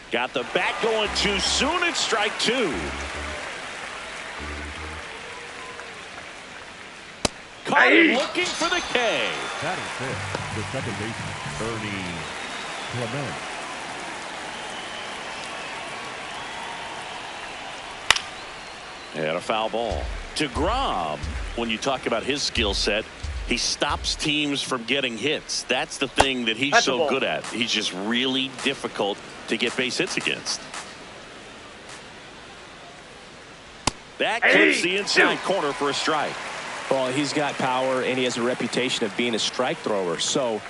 Got the bat going too soon. It's strike 2. Caught him looking for the K. That is it. The second baseman, Ernie Clement. And a foul ball. DeGrom, when you talk about his skill set, he stops teams from getting hits. That's the thing that he's so good at. He's just really difficult to get base hits against. That clips the inside corner for a strike. Well, he's got power, and he has a reputation of being a strike thrower. So,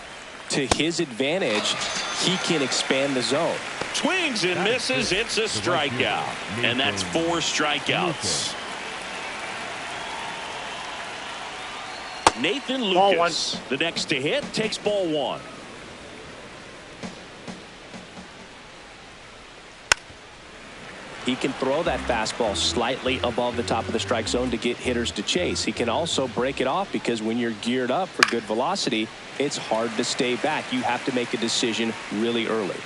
to his advantage, he can expand the zone. Swings and misses. It's a strikeout. And that's 4 strikeouts. Nathan Lucas, the next to hit, takes ball 1. He can throw that fastball slightly above the top of the strike zone to get hitters to chase. He can also break it off because when you're geared up for good velocity, it's hard to stay back. You have to make a decision really early.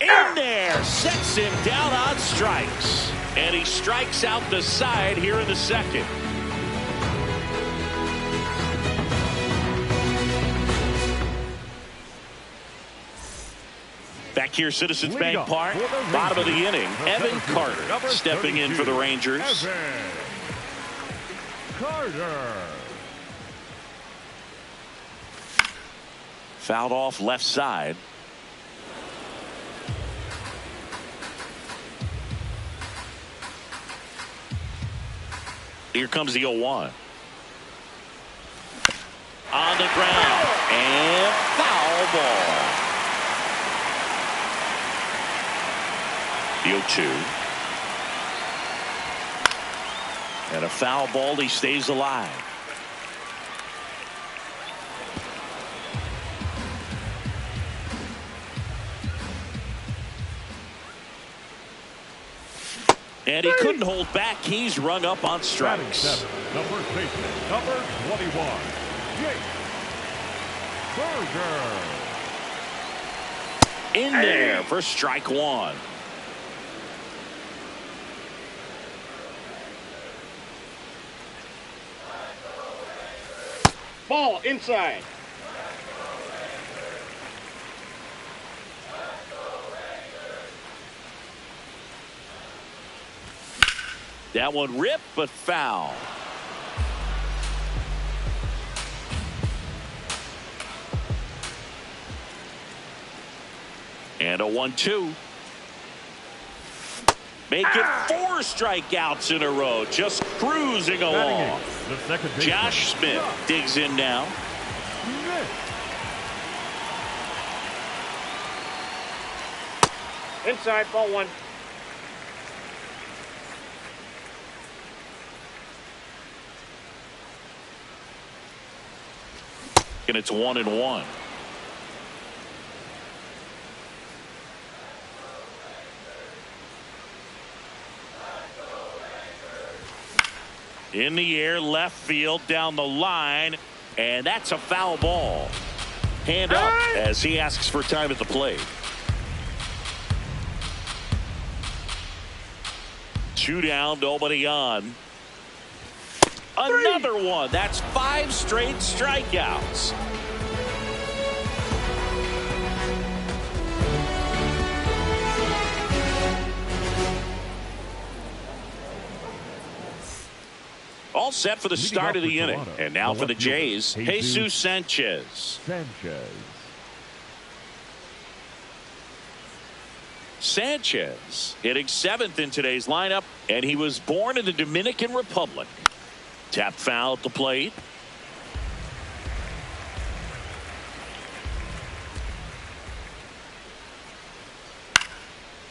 In there, sets him down on strikes. And he strikes out the side here in the second. Back here, Citizens Bank Park, bottom of the inning, Evan Carter stepping in for the Rangers. Carter. Fouled off left side. Here comes the 0-1. On the ground. And foul ball. The 0-2. And a foul ball. He stays alive. And he couldn't hold back. He's rung up on strikes. The first baseman, number 21, Jake Berger. In there for strike one. Ball inside. That one ripped, but foul. And a 1-2. Make it 4 strikeouts in a row. Just cruising along. The second baseman, Josh Smith digs in now. Inside, ball 1. And it's 1-1. In the air, left field, down the line, and that's a foul ball. Hand up as he asks for time at the plate. 2 down, nobody on. Another one. That's 5 straight strikeouts. All set for the start of the inning. And now for the Jays, Jesus Sanchez. Sanchez hitting 7th in today's lineup, and he was born in the Dominican Republic. Tap foul at the plate.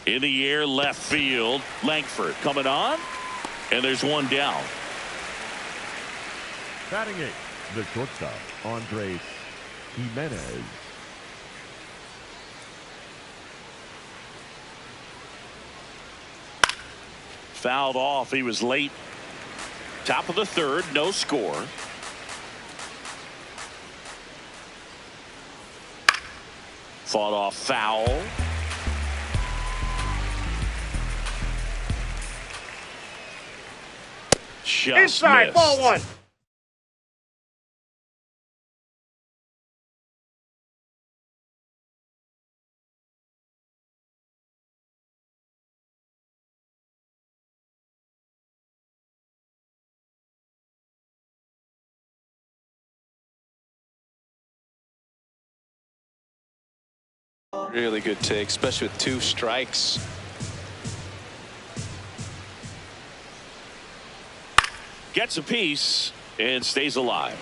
In the air, left field. Langford coming on, and there's one down. Batting 8, the shortstop, Andres Jimenez. Fouled off. He was late. Top of the 3rd, no score. Fought off foul. Just inside, missed. ball 1. Really good take, especially with 2 strikes. Gets a piece and stays alive.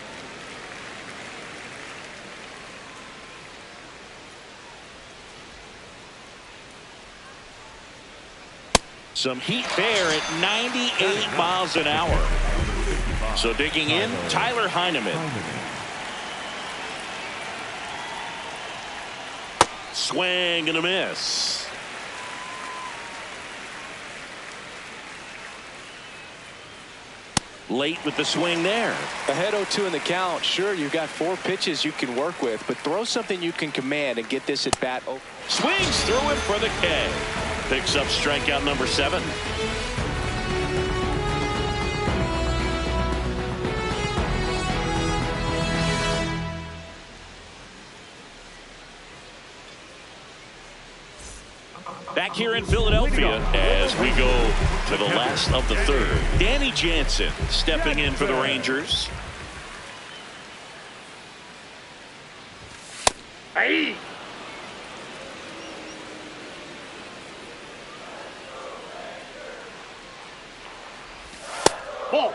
Some heat there at 98 miles an hour. So digging in, Tyler Heineman. Swing and a miss. Late with the swing there. Ahead 0-2 in the count. Sure, you've got 4 pitches you can work with, but throw something you can command and get this at bat. Swings through him for the K. Picks up strikeout number 7. Back here in Philadelphia as we go to the last of the 3rd. Danny Jansen stepping in for the Rangers. Hey. Ball.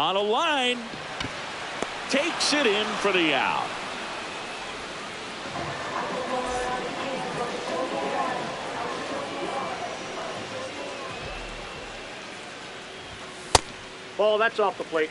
On a line. Takes it in for the out. Ball, that's off the plate.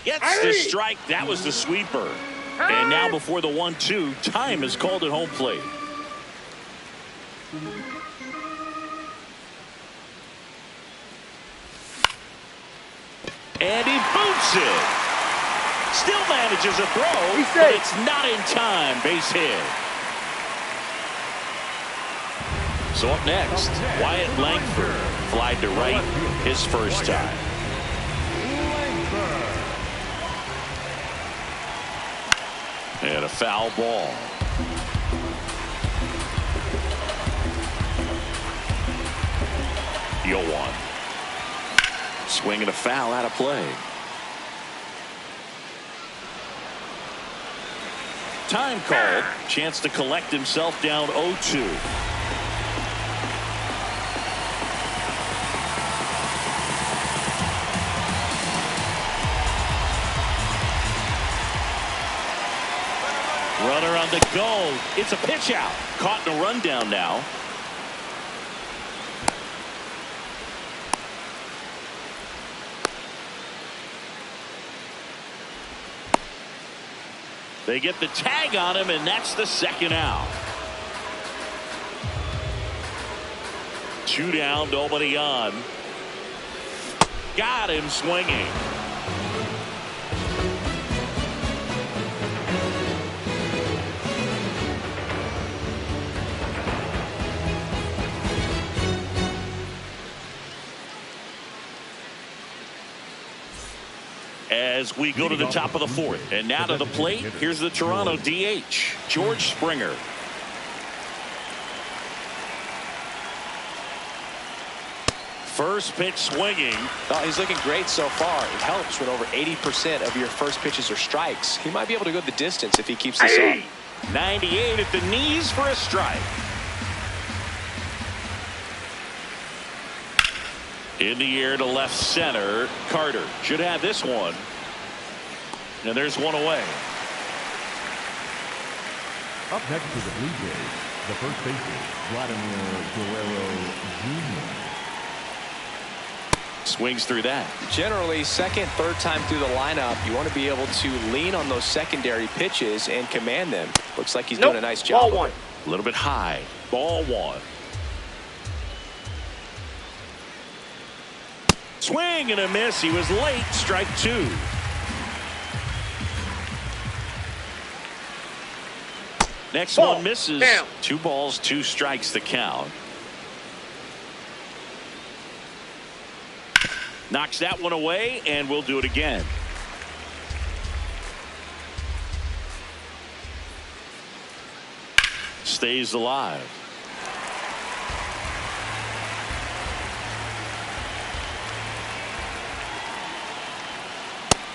Gets the strike. That was the sweeper. And now before the 1-2, time is called at home plate. And he boots it. Still manages a throw, but it's not in time. Base hit. So up next, Wyatt Langford flied to right his first time. And a foul ball. Yoan. Swinging a foul out of play. Time called. Chance to collect himself down 0-2. Runner on the go. It's a pitch out. Caught in a rundown now. They get the tag on him, and that's the second out. 2 down, nobody on. Got him swinging. As we go to the top of the 4th, and now to the plate, here's the Toronto DH, George Springer. First pitch swinging. Oh, he's looking great so far. It helps when over 80% of your first pitches are strikes. He might be able to go the distance if he keeps this up. 98 at the knees for a strike. In the air to left center. Carter should have this one. And there's one away. Up next to the Blue Jays, the first baseman, Vladimir Guerrero Jr. Swings through that. Generally, second, third time through the lineup, you want to be able to lean on those secondary pitches and command them. Looks like he's doing a nice job. Ball 1. A little bit high. Ball 1. Swing and a miss. He was late. Strike 2. Next one misses. Down. 2 balls, 2 strikes the count. Knocks that one away, and we'll do it again. Stays alive.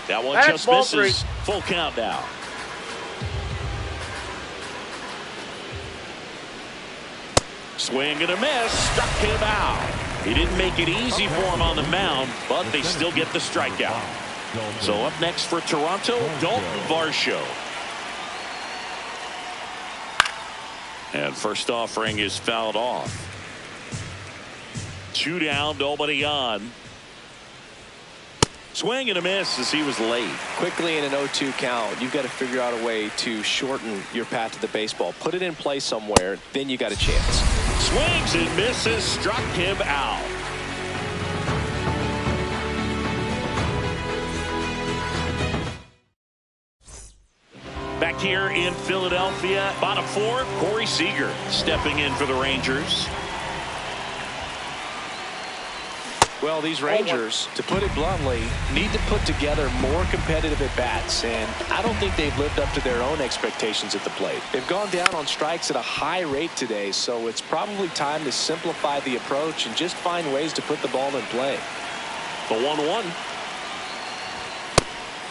That one That's just ball misses. 3. Full count now. Swing and a miss. Struck him out. He didn't make it easy for him on the mound, but they still get the strikeout. So up next for Toronto, Dalton Varsho. And first offering is fouled off. 2 down, nobody on. Swing and a miss as he was late. Quickly in an 0-2 count, you've got to figure out a way to shorten your path to the baseball. Put it in play somewhere, then you got a chance. Swings and misses, struck him out. Back here in Philadelphia, bottom 4, Corey Seager stepping in for the Rangers. Well, these Rangers, to put it bluntly, need to put together more competitive at-bats, and I don't think they've lived up to their own expectations at the plate. They've gone down on strikes at a high rate today, so it's probably time to simplify the approach and just find ways to put the ball in play. The 1-1.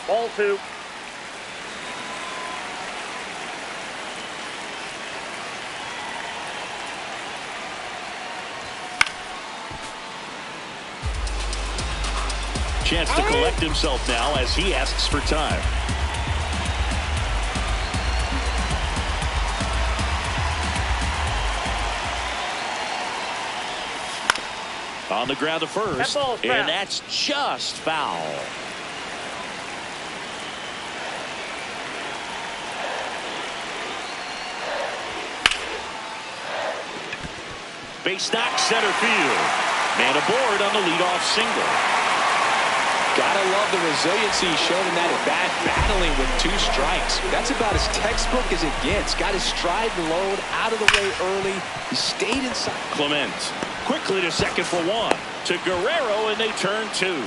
Ball 2. Chance to collect himself now as he asks for time. On the ground to first, and that's just foul. Base knock center field. Man aboard on the leadoff single. Gotta love the resiliency he showed in that at-bat, battling with 2 strikes. That's about as textbook as it gets. Got his stride and load out of the way early. He stayed inside. Clement quickly to second for 1. To Guerrero, and they turn 2.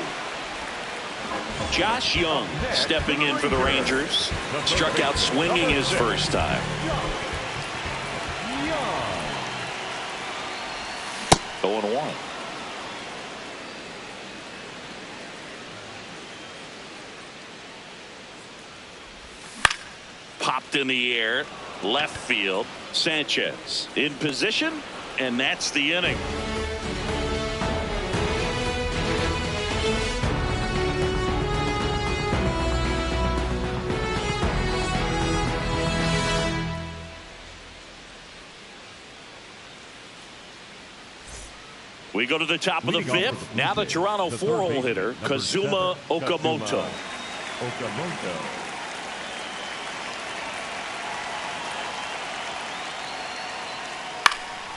Josh Young stepping in for the Rangers. Struck out swinging his first time. 0-1. Popped in the air, left field. Sanchez in position, and that's the inning. We go to the top of the 5th. Now the Toronto 4-hole hitter, Kazuma Okamoto.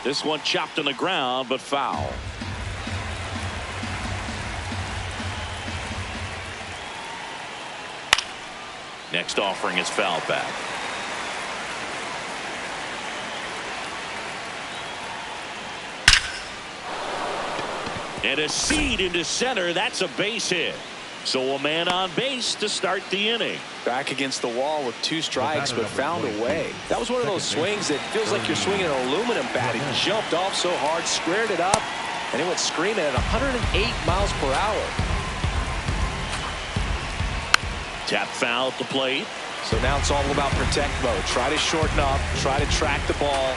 This one chopped on the ground, but foul. Next offering is fouled back. And a seed into center. That's a base hit. So a man on base to start the inning. Back against the wall with 2 strikes, but found a way. That was one of those swings that feels like you're swinging an aluminum bat. It jumped off so hard, squared it up, and it went screaming at 108 miles per hour. Tap foul at the plate. So now it's all about protect mode. Try to shorten up, try to track the ball,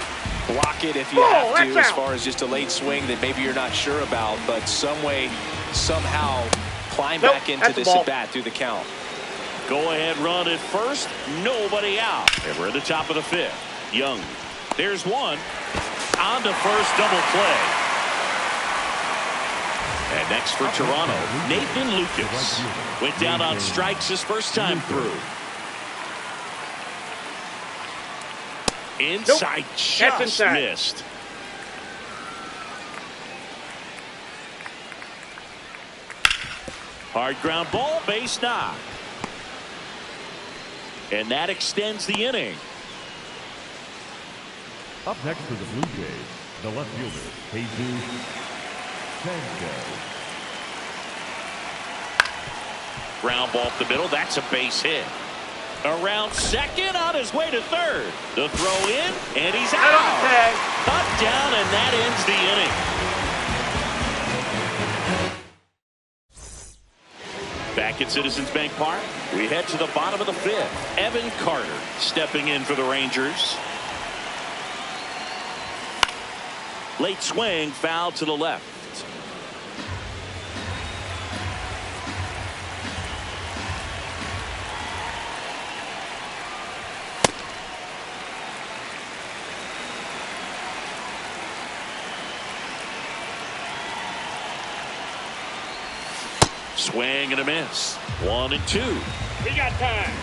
block it if you have to, as far as just a late swing that maybe you're not sure about, but some way, somehow climb back into this at bat through the count. Go ahead run at first, nobody out. And we're at the top of the 5th. Young, there's one on to first, double play. And next for Toronto, Nathan Lucas went down on strikes his first time through. Inside, just missed. Hard ground ball, base knock. And that extends the inning. Up next for the Blue Jays, the left fielder, Jesus Sanchez. Ground ball up the middle, that's a base hit. Around second, on his way to third. The throw in, and he's out. Cut down, and that ends the inning. Back at Citizens Bank Park, we head to the bottom of the 5th. Evan Carter stepping in for the Rangers. Late swing, foul to the left. Swing and a miss. 1-2. We got time.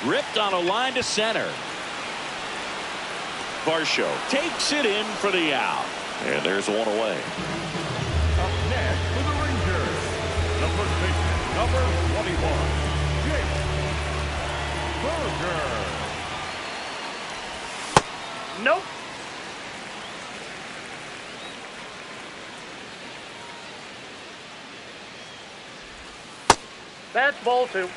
Ripped on a line to center. Varsho takes it in for the out. And there's one away. Up next for the Rangers, the first baseman, number 21, Jake Nope. That's ball 2.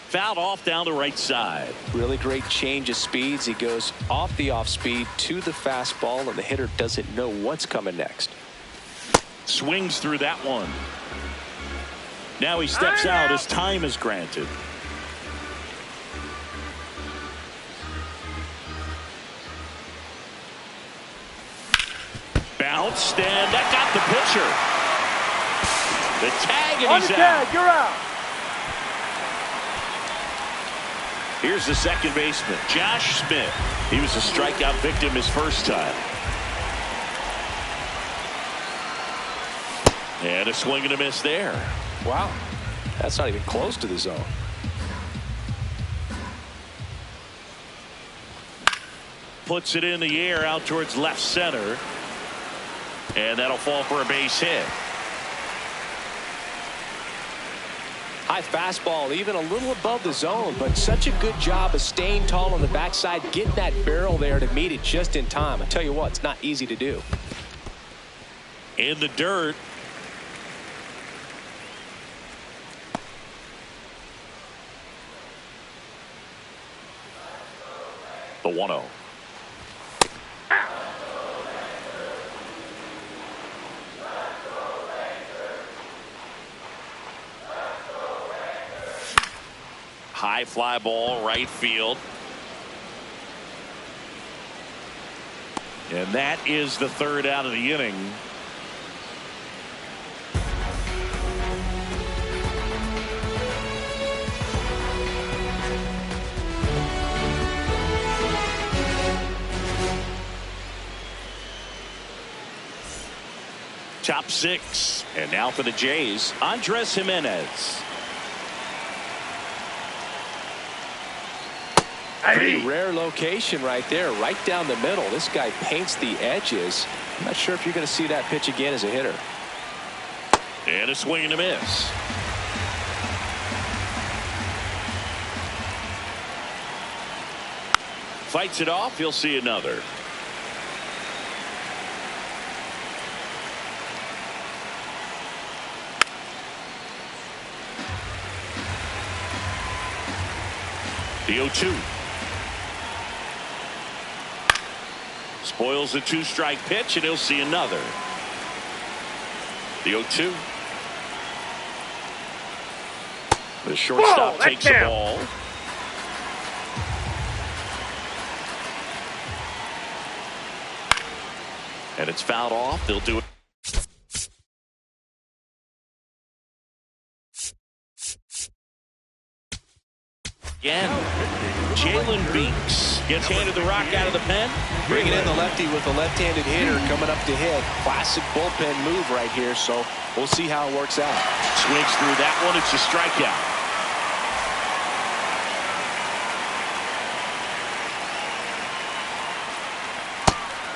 Fouled off down the right side. Really great change of speeds. He goes off the off speed to the fastball, and the hitter doesn't know what's coming next. Swings through that one. Now he steps out as time is granted. Bounced, and that got the pitcher. The tag, and he's out. You're out. Here's the second baseman, Josh Smith. He was a strikeout victim his first time. And a swing and a miss there. Wow, that's not even close to the zone. Puts it in the air out towards left center. And that'll fall for a base hit. High fastball, even a little above the zone, but such a good job of staying tall on the backside, getting that barrel there to meet it just in time. I tell you what, it's not easy to do. In the dirt. The 1-0. High fly ball, right field. And that is the third out of the inning. Top 6. And now for the Jays, Andres Jimenez. Pretty rare location right there, right down the middle. This guy paints the edges. I'm not sure if you're going to see that pitch again as a hitter. And a swing and a miss. Fights it off. He'll see another. The 0-2. Spoils the 2-strike pitch, and he'll see another. The 0-2. The shortstop takes the ball. And it's fouled off. They'll do it. Again. Jalen Beeks gets handed the rock out of the pen. Bringing in the lefty with a left-handed hitter coming up to hit. Classic bullpen move right here, so we'll see how it works out. Swings through that one. It's a strikeout.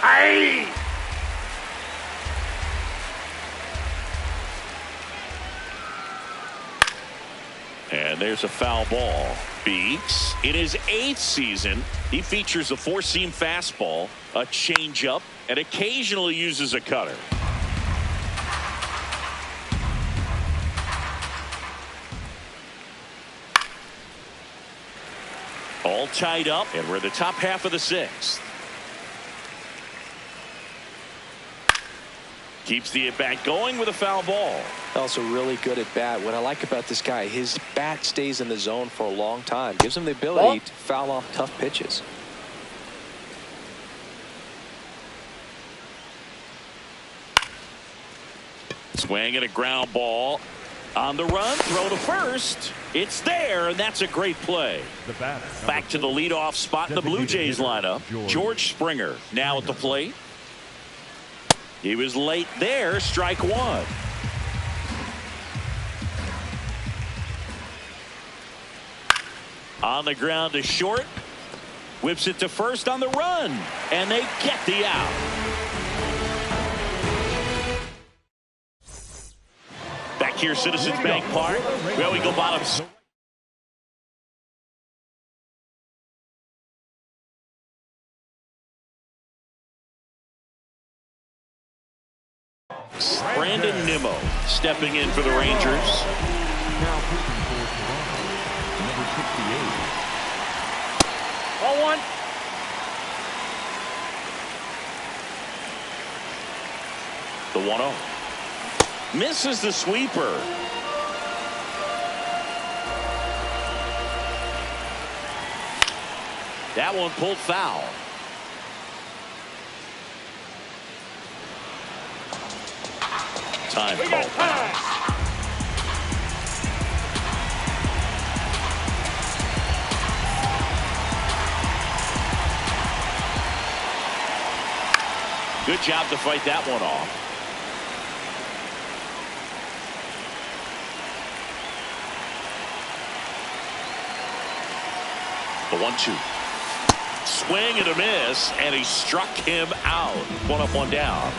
Aye. And there's a foul ball. Beeks, in his 8th season, he features a 4-seam fastball, a changeup, and occasionally uses a cutter. All tied up, and we're in the top half of the 6th. Keeps the at-bat going with a foul ball. Also really good at bat. What I like about this guy, his bat stays in the zone for a long time. Gives him the ability to foul off tough pitches. Swing and a ground ball. On the run, throw to first. It's there, and that's a great play. Back to the leadoff spot in the Blue Jays lineup. George Springer now at the plate. He was late there, strike 1. On the ground to short. Whips it to first on the run. And they get the out. here, Citizens Bank Park. Well, we go bottom. Brandon Nimmo stepping in for the Rangers. Now pitching for Toronto, number 68. Ball one. The 1-0. Misses the sweeper. That one pulled foul. Time We got called. time. Good job to fight that one off. The 1-2. Swing and a miss, and he struck him out. One up, one down.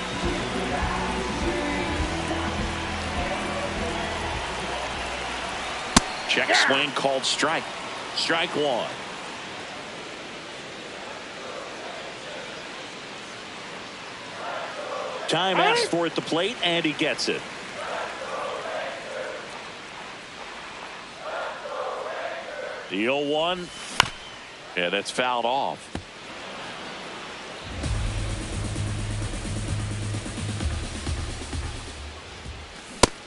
Check swing called strike. Strike one. Time asked for at the plate, and he gets it. The 0-1. Yeah, that's fouled off.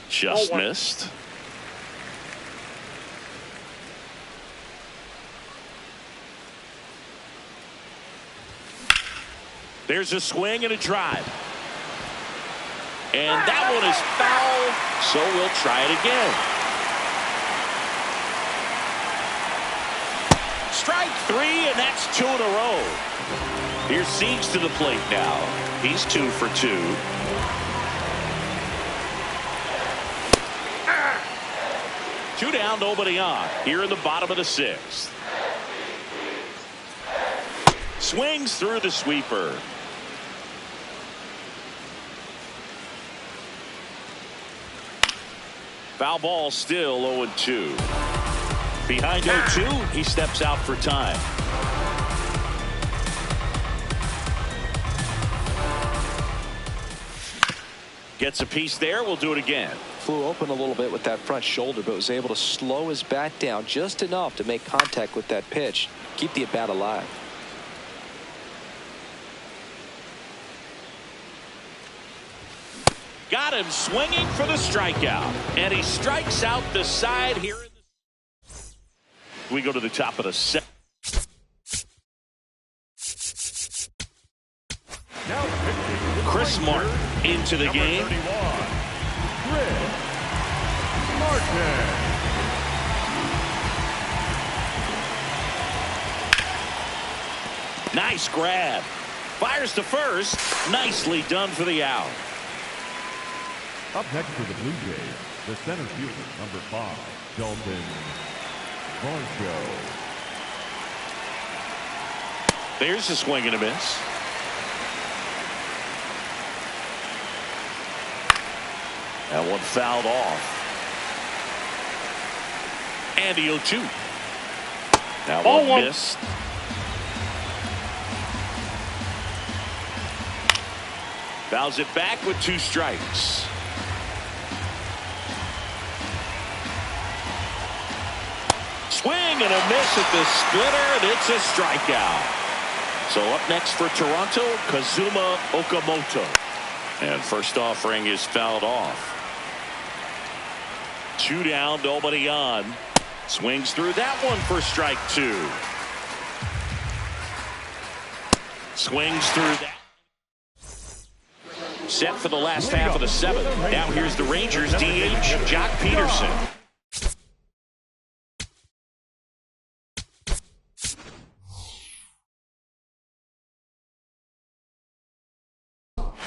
Just missed. There's a swing and a drive. And that one is foul, so we'll try it again. Strike three, and that's 2 in a row. Here's Siegs to the plate now. He's 2 for 2. Two down, nobody on. Here in the bottom of the 6th. Swings through the sweeper. Foul ball, still 0-2. Behind 0-2, he steps out for time. Gets a piece there. We'll do it again. Flew open a little bit with that front shoulder, but was able to slow his bat down just enough to make contact with that pitch. Keep the at-bat alive. Got him swinging for the strikeout. And he strikes out the side here. We go to the top of the 7th. Now pitching Chris Martin into the number game. 31, Chris Martin. Nice grab. Fires to first. Nicely done for the out. Up next for the Blue Jays, the center fielder, number 5, Dalton Varsho. There's a swing and a miss. That one fouled off. And the 0-2. That Ball one one. missed. Fouls it back with 2 strikes. Swing and a miss at the splitter, and it's a strikeout. So up next for Toronto, Kazuma Okamoto. And first offering is fouled off. 2 down, nobody on. Swings through that one for strike 2. Swings through that. Set for the last half of the 7th. Now here's the Rangers DH, Jock Peterson.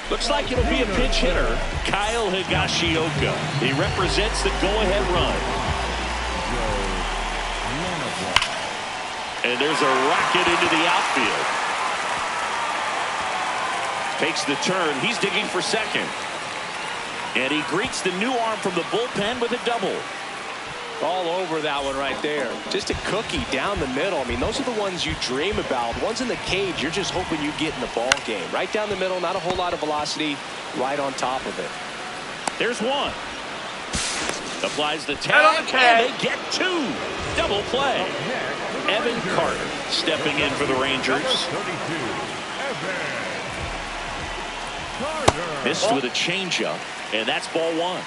Looks like it'll be a pinch hitter, Kyle Higashioka. He represents the go-ahead run. And there's a rocket into the outfield. Takes the turn. He's digging for second. And he greets the new arm from the bullpen with a double. All over that one right there. Just a cookie down the middle. I mean, those are the ones you dream about. Ones in the cage, you're just hoping you get in the ball game. Right down the middle, not a whole lot of velocity, right on top of it. There's one. Applies the tag, and they get two. Double play. Evan Carter stepping in for the Rangers. Missed with a changeup, and that's ball one.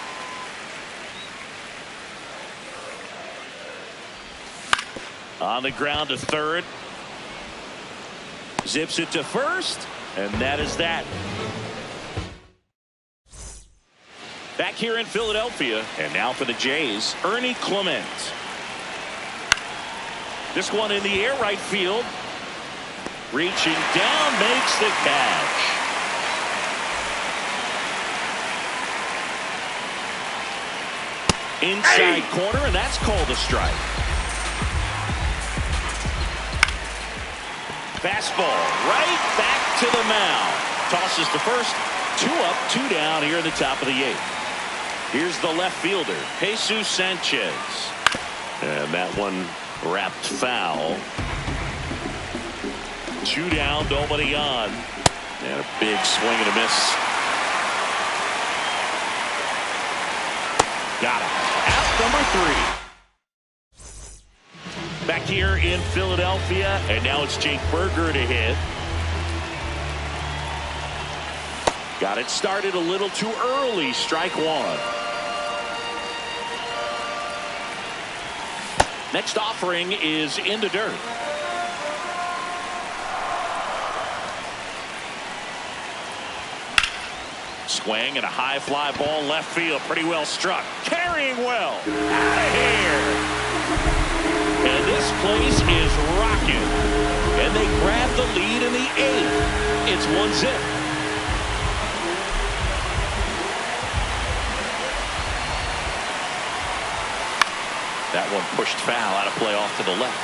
On the ground to third. Zips it to first, and that is that. Back here in Philadelphia, and now for the Jays, Ernie Clement. This one in the air right field. Reaching down, makes the catch. Inside corner, and that's called a strike. Fastball right back to the mound. Tosses to first. 2 up, 2 down here in the top of the 8th. Here's the left fielder, Jesus Sanchez. And that one wrapped foul. 2 down, nobody on. And a big swing and a miss. Got him. Out number 3. Back here in Philadelphia, and now it's Jake Berger to hit. Got it started a little too early. Strike one. Next offering is in the dirt. Swing and a high fly ball left field. Pretty well struck. Carrying well. Out of here. And this place is rocking. And they grab the lead in the 8th. It's 1-0. That one pushed foul out of play off to the left.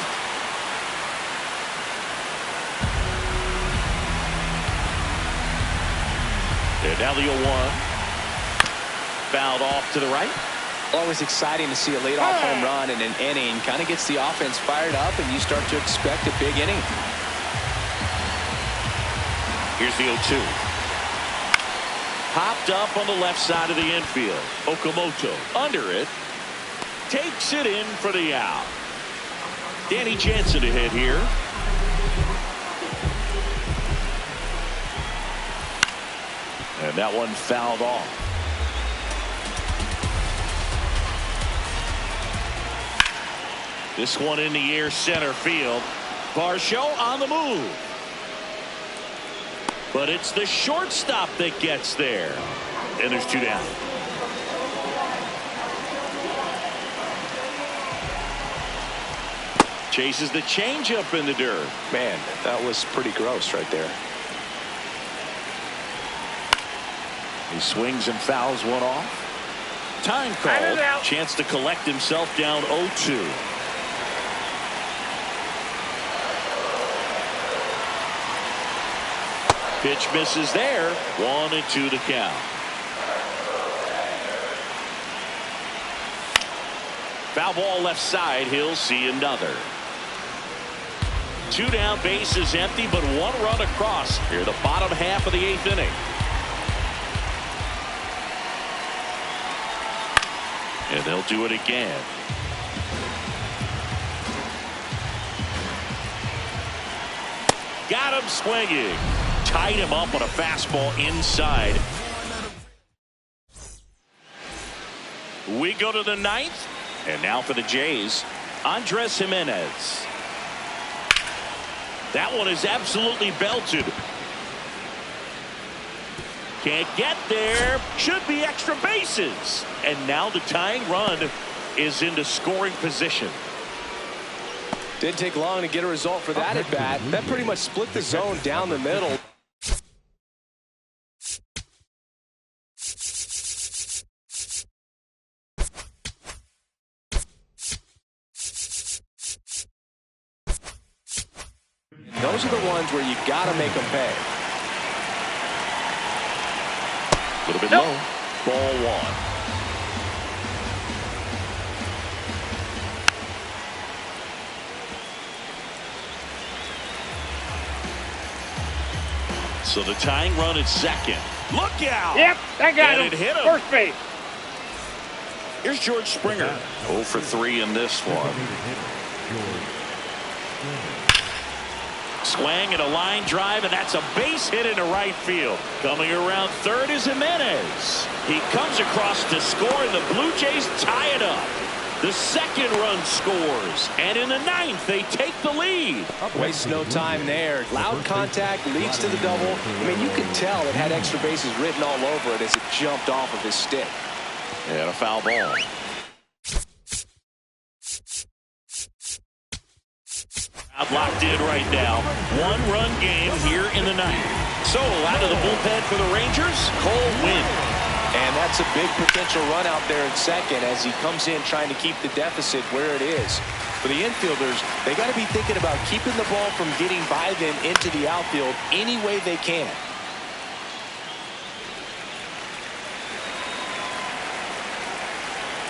And now the 0-1. Fouled off to the right. Always exciting to see a leadoff home run in an inning. Kind of gets the offense fired up, and you start to expect a big inning. Here's the 0-2. Popped up on the left side of the infield. Okamoto under it. Takes it in for the out. Danny Jansen to hit here. And that one fouled off. This one in the air center field. Varsho on the move. But it's the shortstop that gets there. And there's 2 down. Chases the changeup in the dirt. Man, that was pretty gross right there. He swings and fouls one off. Time called. Chance to collect himself down 0-2. Pitch misses there. 1-2 the count. Foul ball left side. He'll see another. 2 down, base is empty, but 1 run across here the bottom half of the 8th inning. And they'll do it again. Got him swinging. Tied him up on a fastball inside. We go to the 9th. And now for the Jays, Andres Jimenez. That one is absolutely belted. Can't get there. Should be extra bases. And now the tying run is into scoring position. Didn't take long to get a result for that at bat. That pretty much split the zone down the middle. Those are the ones where you got to make them pay. A little bit low. Ball one. So the tying run at second. Look out! Yep, that got And him. it hit him. First base. Here's George Springer. 0 for 3 in this one. Swing and a line drive, and that's a base hit into right field. Coming around third is Jimenez. He comes across to score, and the Blue Jays tie it up. The second run scores, and in the ninth, they take the lead. Wastes no time there. Loud contact leads to the double. I mean, you can tell it had extra bases written all over it as it jumped off of his stick. And a foul ball. Locked in right now. One-run game here in the ninth. So out of the bullpen for the Rangers, Cole Winn. And that's a big potential run out there at second as he comes in trying to keep the deficit where it is. For the infielders, they got to be thinking about keeping the ball from getting by them into the outfield any way they can.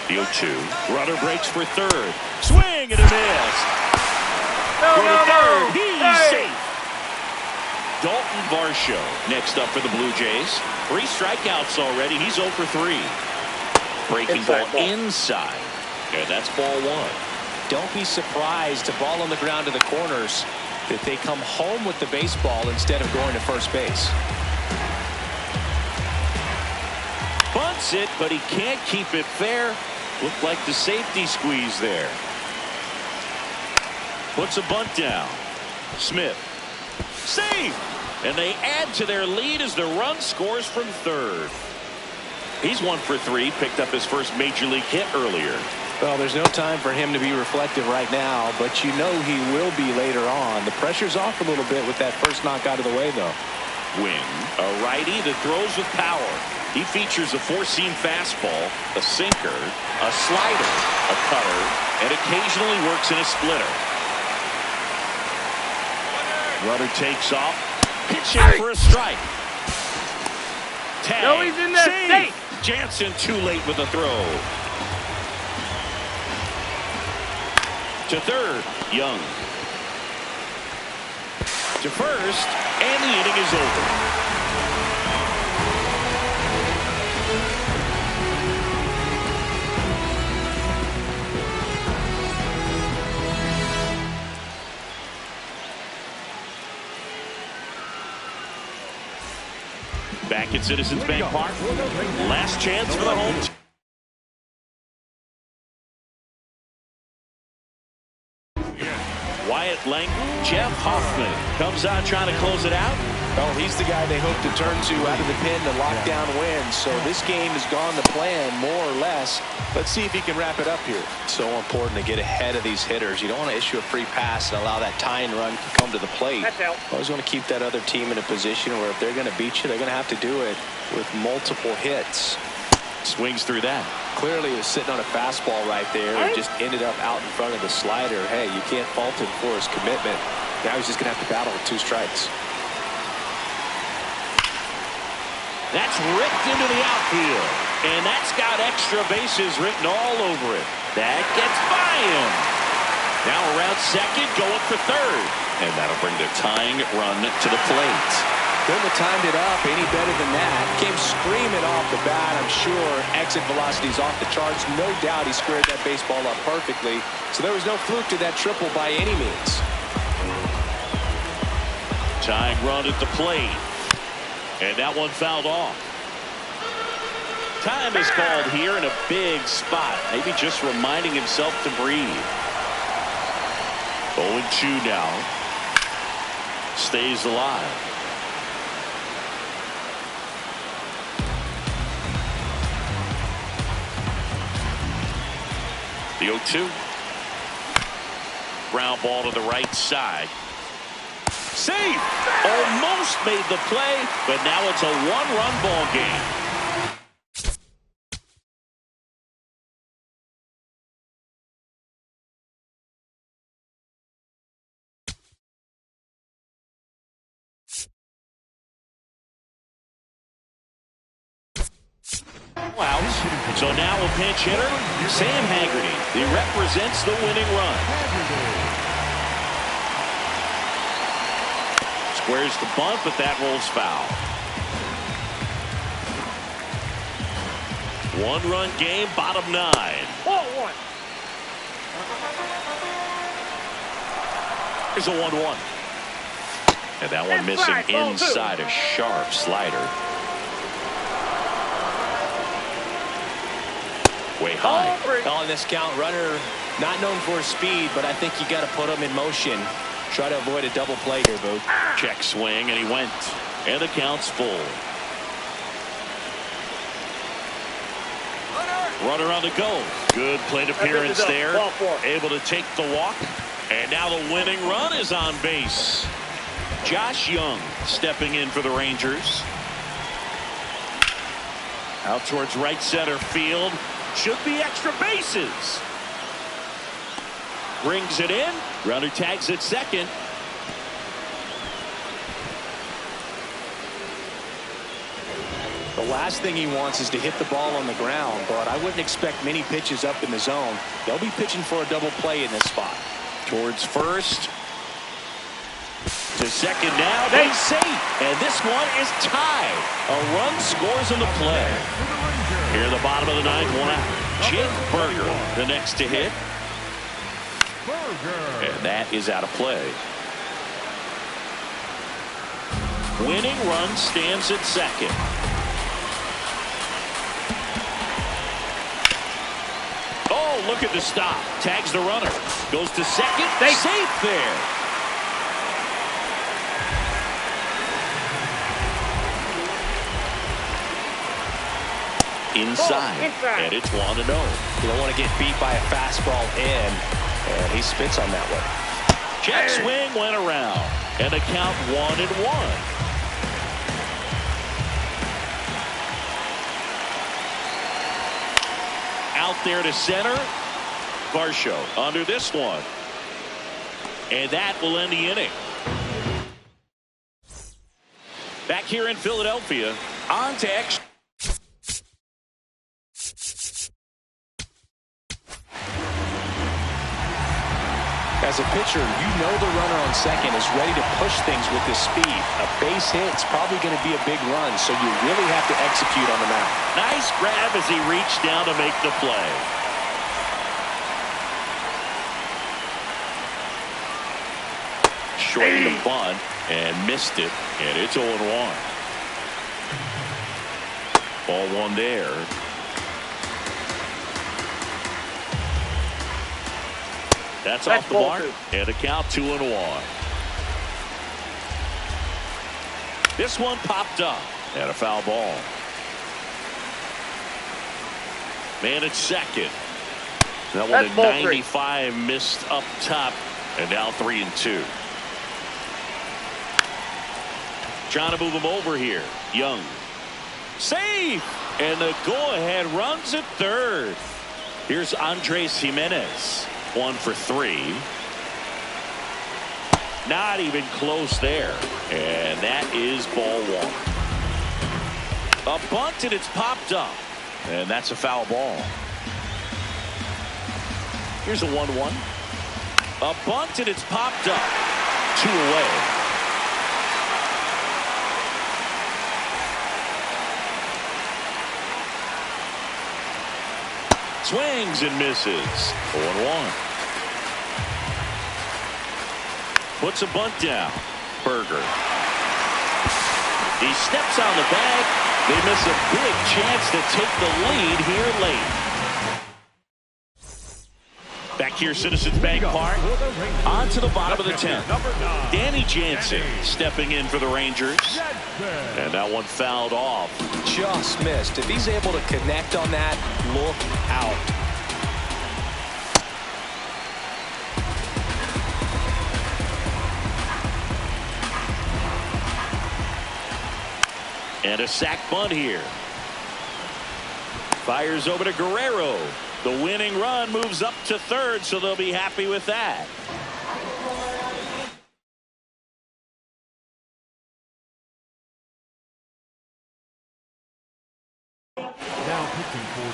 The 0-2. Runner breaks for third. Swing and a miss. Third. He's safe. Dalton Varsho next up for the Blue Jays. 3 strikeouts already. He's 0 for 3. Breaking ball inside. And that's ball one. Don't be surprised to ball on the ground to the corners that they come home with the baseball instead of going to first base. Bunts it, but he can't keep it fair. Looked like the safety squeeze there. Puts a bunt down. Smith. Safe! And they add to their lead as the run scores from third. He's 1 for 3. Picked up his first major league hit earlier. Well, there's no time for him to be reflective right now, but you know he will be later on. The pressure's off a little bit with that first knock out of the way, though. Winn, a righty that throws with power. He features a 4-seam fastball, a sinker, a slider, a cutter, and occasionally works in a splitter. Runner takes off, pitching for a strike. Tag. No, he's in there. Safe. Jansen too late with the throw. To third, Young. To first, and the inning is over. Back at Citizens Bank Park. Last chance for the home team. Wyatt Langton, Jeff Hoffman comes out trying to close it out. Well, he's the guy they hope to turn to out of the pen to lock down wins. So this game has gone to plan more or less. Let's see if he can wrap it up here. So important to get ahead of these hitters. You don't want to issue a free pass and allow that tying run to come to the plate. Always want to keep that other team in a position where if they're going to beat you, they're going to have to do it with multiple hits. Swings through that. Clearly he was sitting on a fastball right there and just ended up out in front of the slider. Hey, you can't fault him for his commitment. Now he's just going to have to battle with 2 strikes. That's ripped into the outfield. And that's got extra bases written all over it. That gets by him. Now around second, going for third. And that'll bring the tying run to the plate. Couldn't have timed it up any better than that. Came screaming off the bat, I'm sure. Exit velocity's off the charts. No doubt he squared that baseball up perfectly. So there was no fluke to that triple by any means. Tying run at the plate. And that one fouled off. Time is called here in a big spot. Maybe just reminding himself to breathe. 0-2 now. Stays alive. The 0-2. Ground ball to the right side. Safe! Almost made the play, but now it's a 1-run ball game. Outs. So now a pinch hitter, Sam Haggerty. He represents the winning run. Squares the bunt, but that rolls foul. One-run game, bottom 9. 4-1. Here's a 1-1. And that one missing inside a sharp slider. Way high. On this count, runner not known for his speed, but I think you got to put him in motion. Try to avoid a double play here, Wuke. Check swing, and he went. And the count's full. Runner on the go. Good plate appearance there. Able to take the walk. And now the winning run is on base. Josh Young stepping in for the Rangers. Out towards right center field. Should be extra bases. Brings it in. Runner tags at second. The last thing he wants is to hit the ball on the ground, but I wouldn't expect many pitches up in the zone. They'll be pitching for a double play in this spot. Towards first. To second now. They safe. And this one is tied. A run scores in the play. Here in the bottom of the 9th, 1 out. Jake Berger, the next to hit. And that is out of play. Winning run stands at second. Oh, look at the stop. Tags the runner. Goes to second. They safe there. Inside. And it's 1-0. You don't want to get beat by a fastball in, and he spits on that one. Check swing went around, and the count 1-1. Out there to center. Varsho under this one. And that will end the inning. Back here in Philadelphia, on to extra. As a pitcher, you know the runner on second is ready to push things with his speed. A base hit's probably going to be a big run, so you really have to execute on the mound. Nice grab as he reached down to make the play. Shortened the bunt and missed it, and it's 0-1. Ball 1 there. That's off the mark, and a count 2-1. This one popped up, and a foul ball. Man at second. That one at 95 missed up top, and now 3-2. Trying to move him over here. Young. Safe! And the go-ahead runs at third. Here's Andres Jimenez. 1 for 3. Not even close there. And that is ball 1. A bunt and it's popped up. And that's a foul ball. Here's a 1-1. A bunt and it's popped up. 2 away. Swings and misses. 0-1. Puts a bunt down. Berger. He steps on the bag. They miss a big chance to take the lead here late. Back here, Citizens Bank Park. On to the bottom of the 10th. Danny Jansen stepping in for the Rangers. And that one fouled off. Just missed. If he's able to connect on that, look out. And a sac bunt here. Fires over to Guerrero. The winning run moves up to third, so they'll be happy with that. Now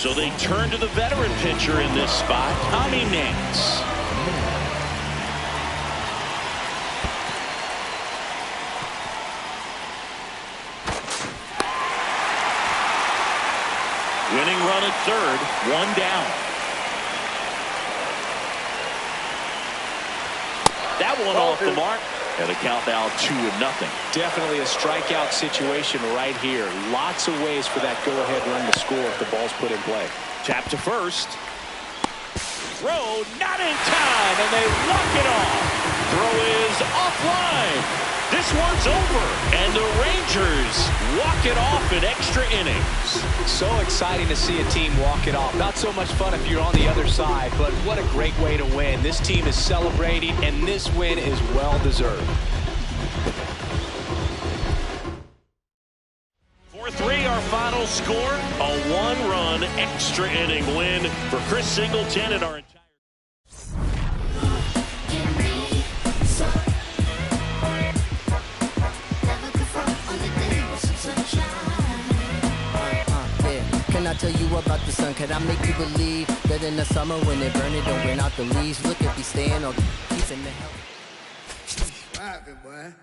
So they turn to the veteran pitcher in this spot, Tommy Nance. Winning run at third, one down. That one off the mark. And the count now 2-0. Definitely a strikeout situation right here. Lots of ways for that go-ahead run to score if the ball's put in play. Tap to first. Throw not in time, and they walk it off. Throw is offline. This one's over, and the Rangers walk it off in extra innings. So exciting to see a team walk it off. Not so much fun if you're on the other side, but what a great way to win. This team is celebrating, and this win is well-deserved. 4-3 our final score. A one-run extra inning win for Chris Singleton and our entire... Can I tell you about the sun? Can I make you believe that in the summer when they burn it, don't burn out the leaves? Look at me staying on keeping the hell. Swiping, boy.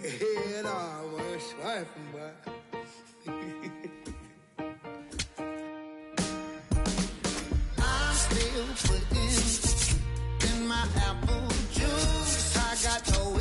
Head on, boy. Swiping, boy. I'm still putting in my apple juice. I got no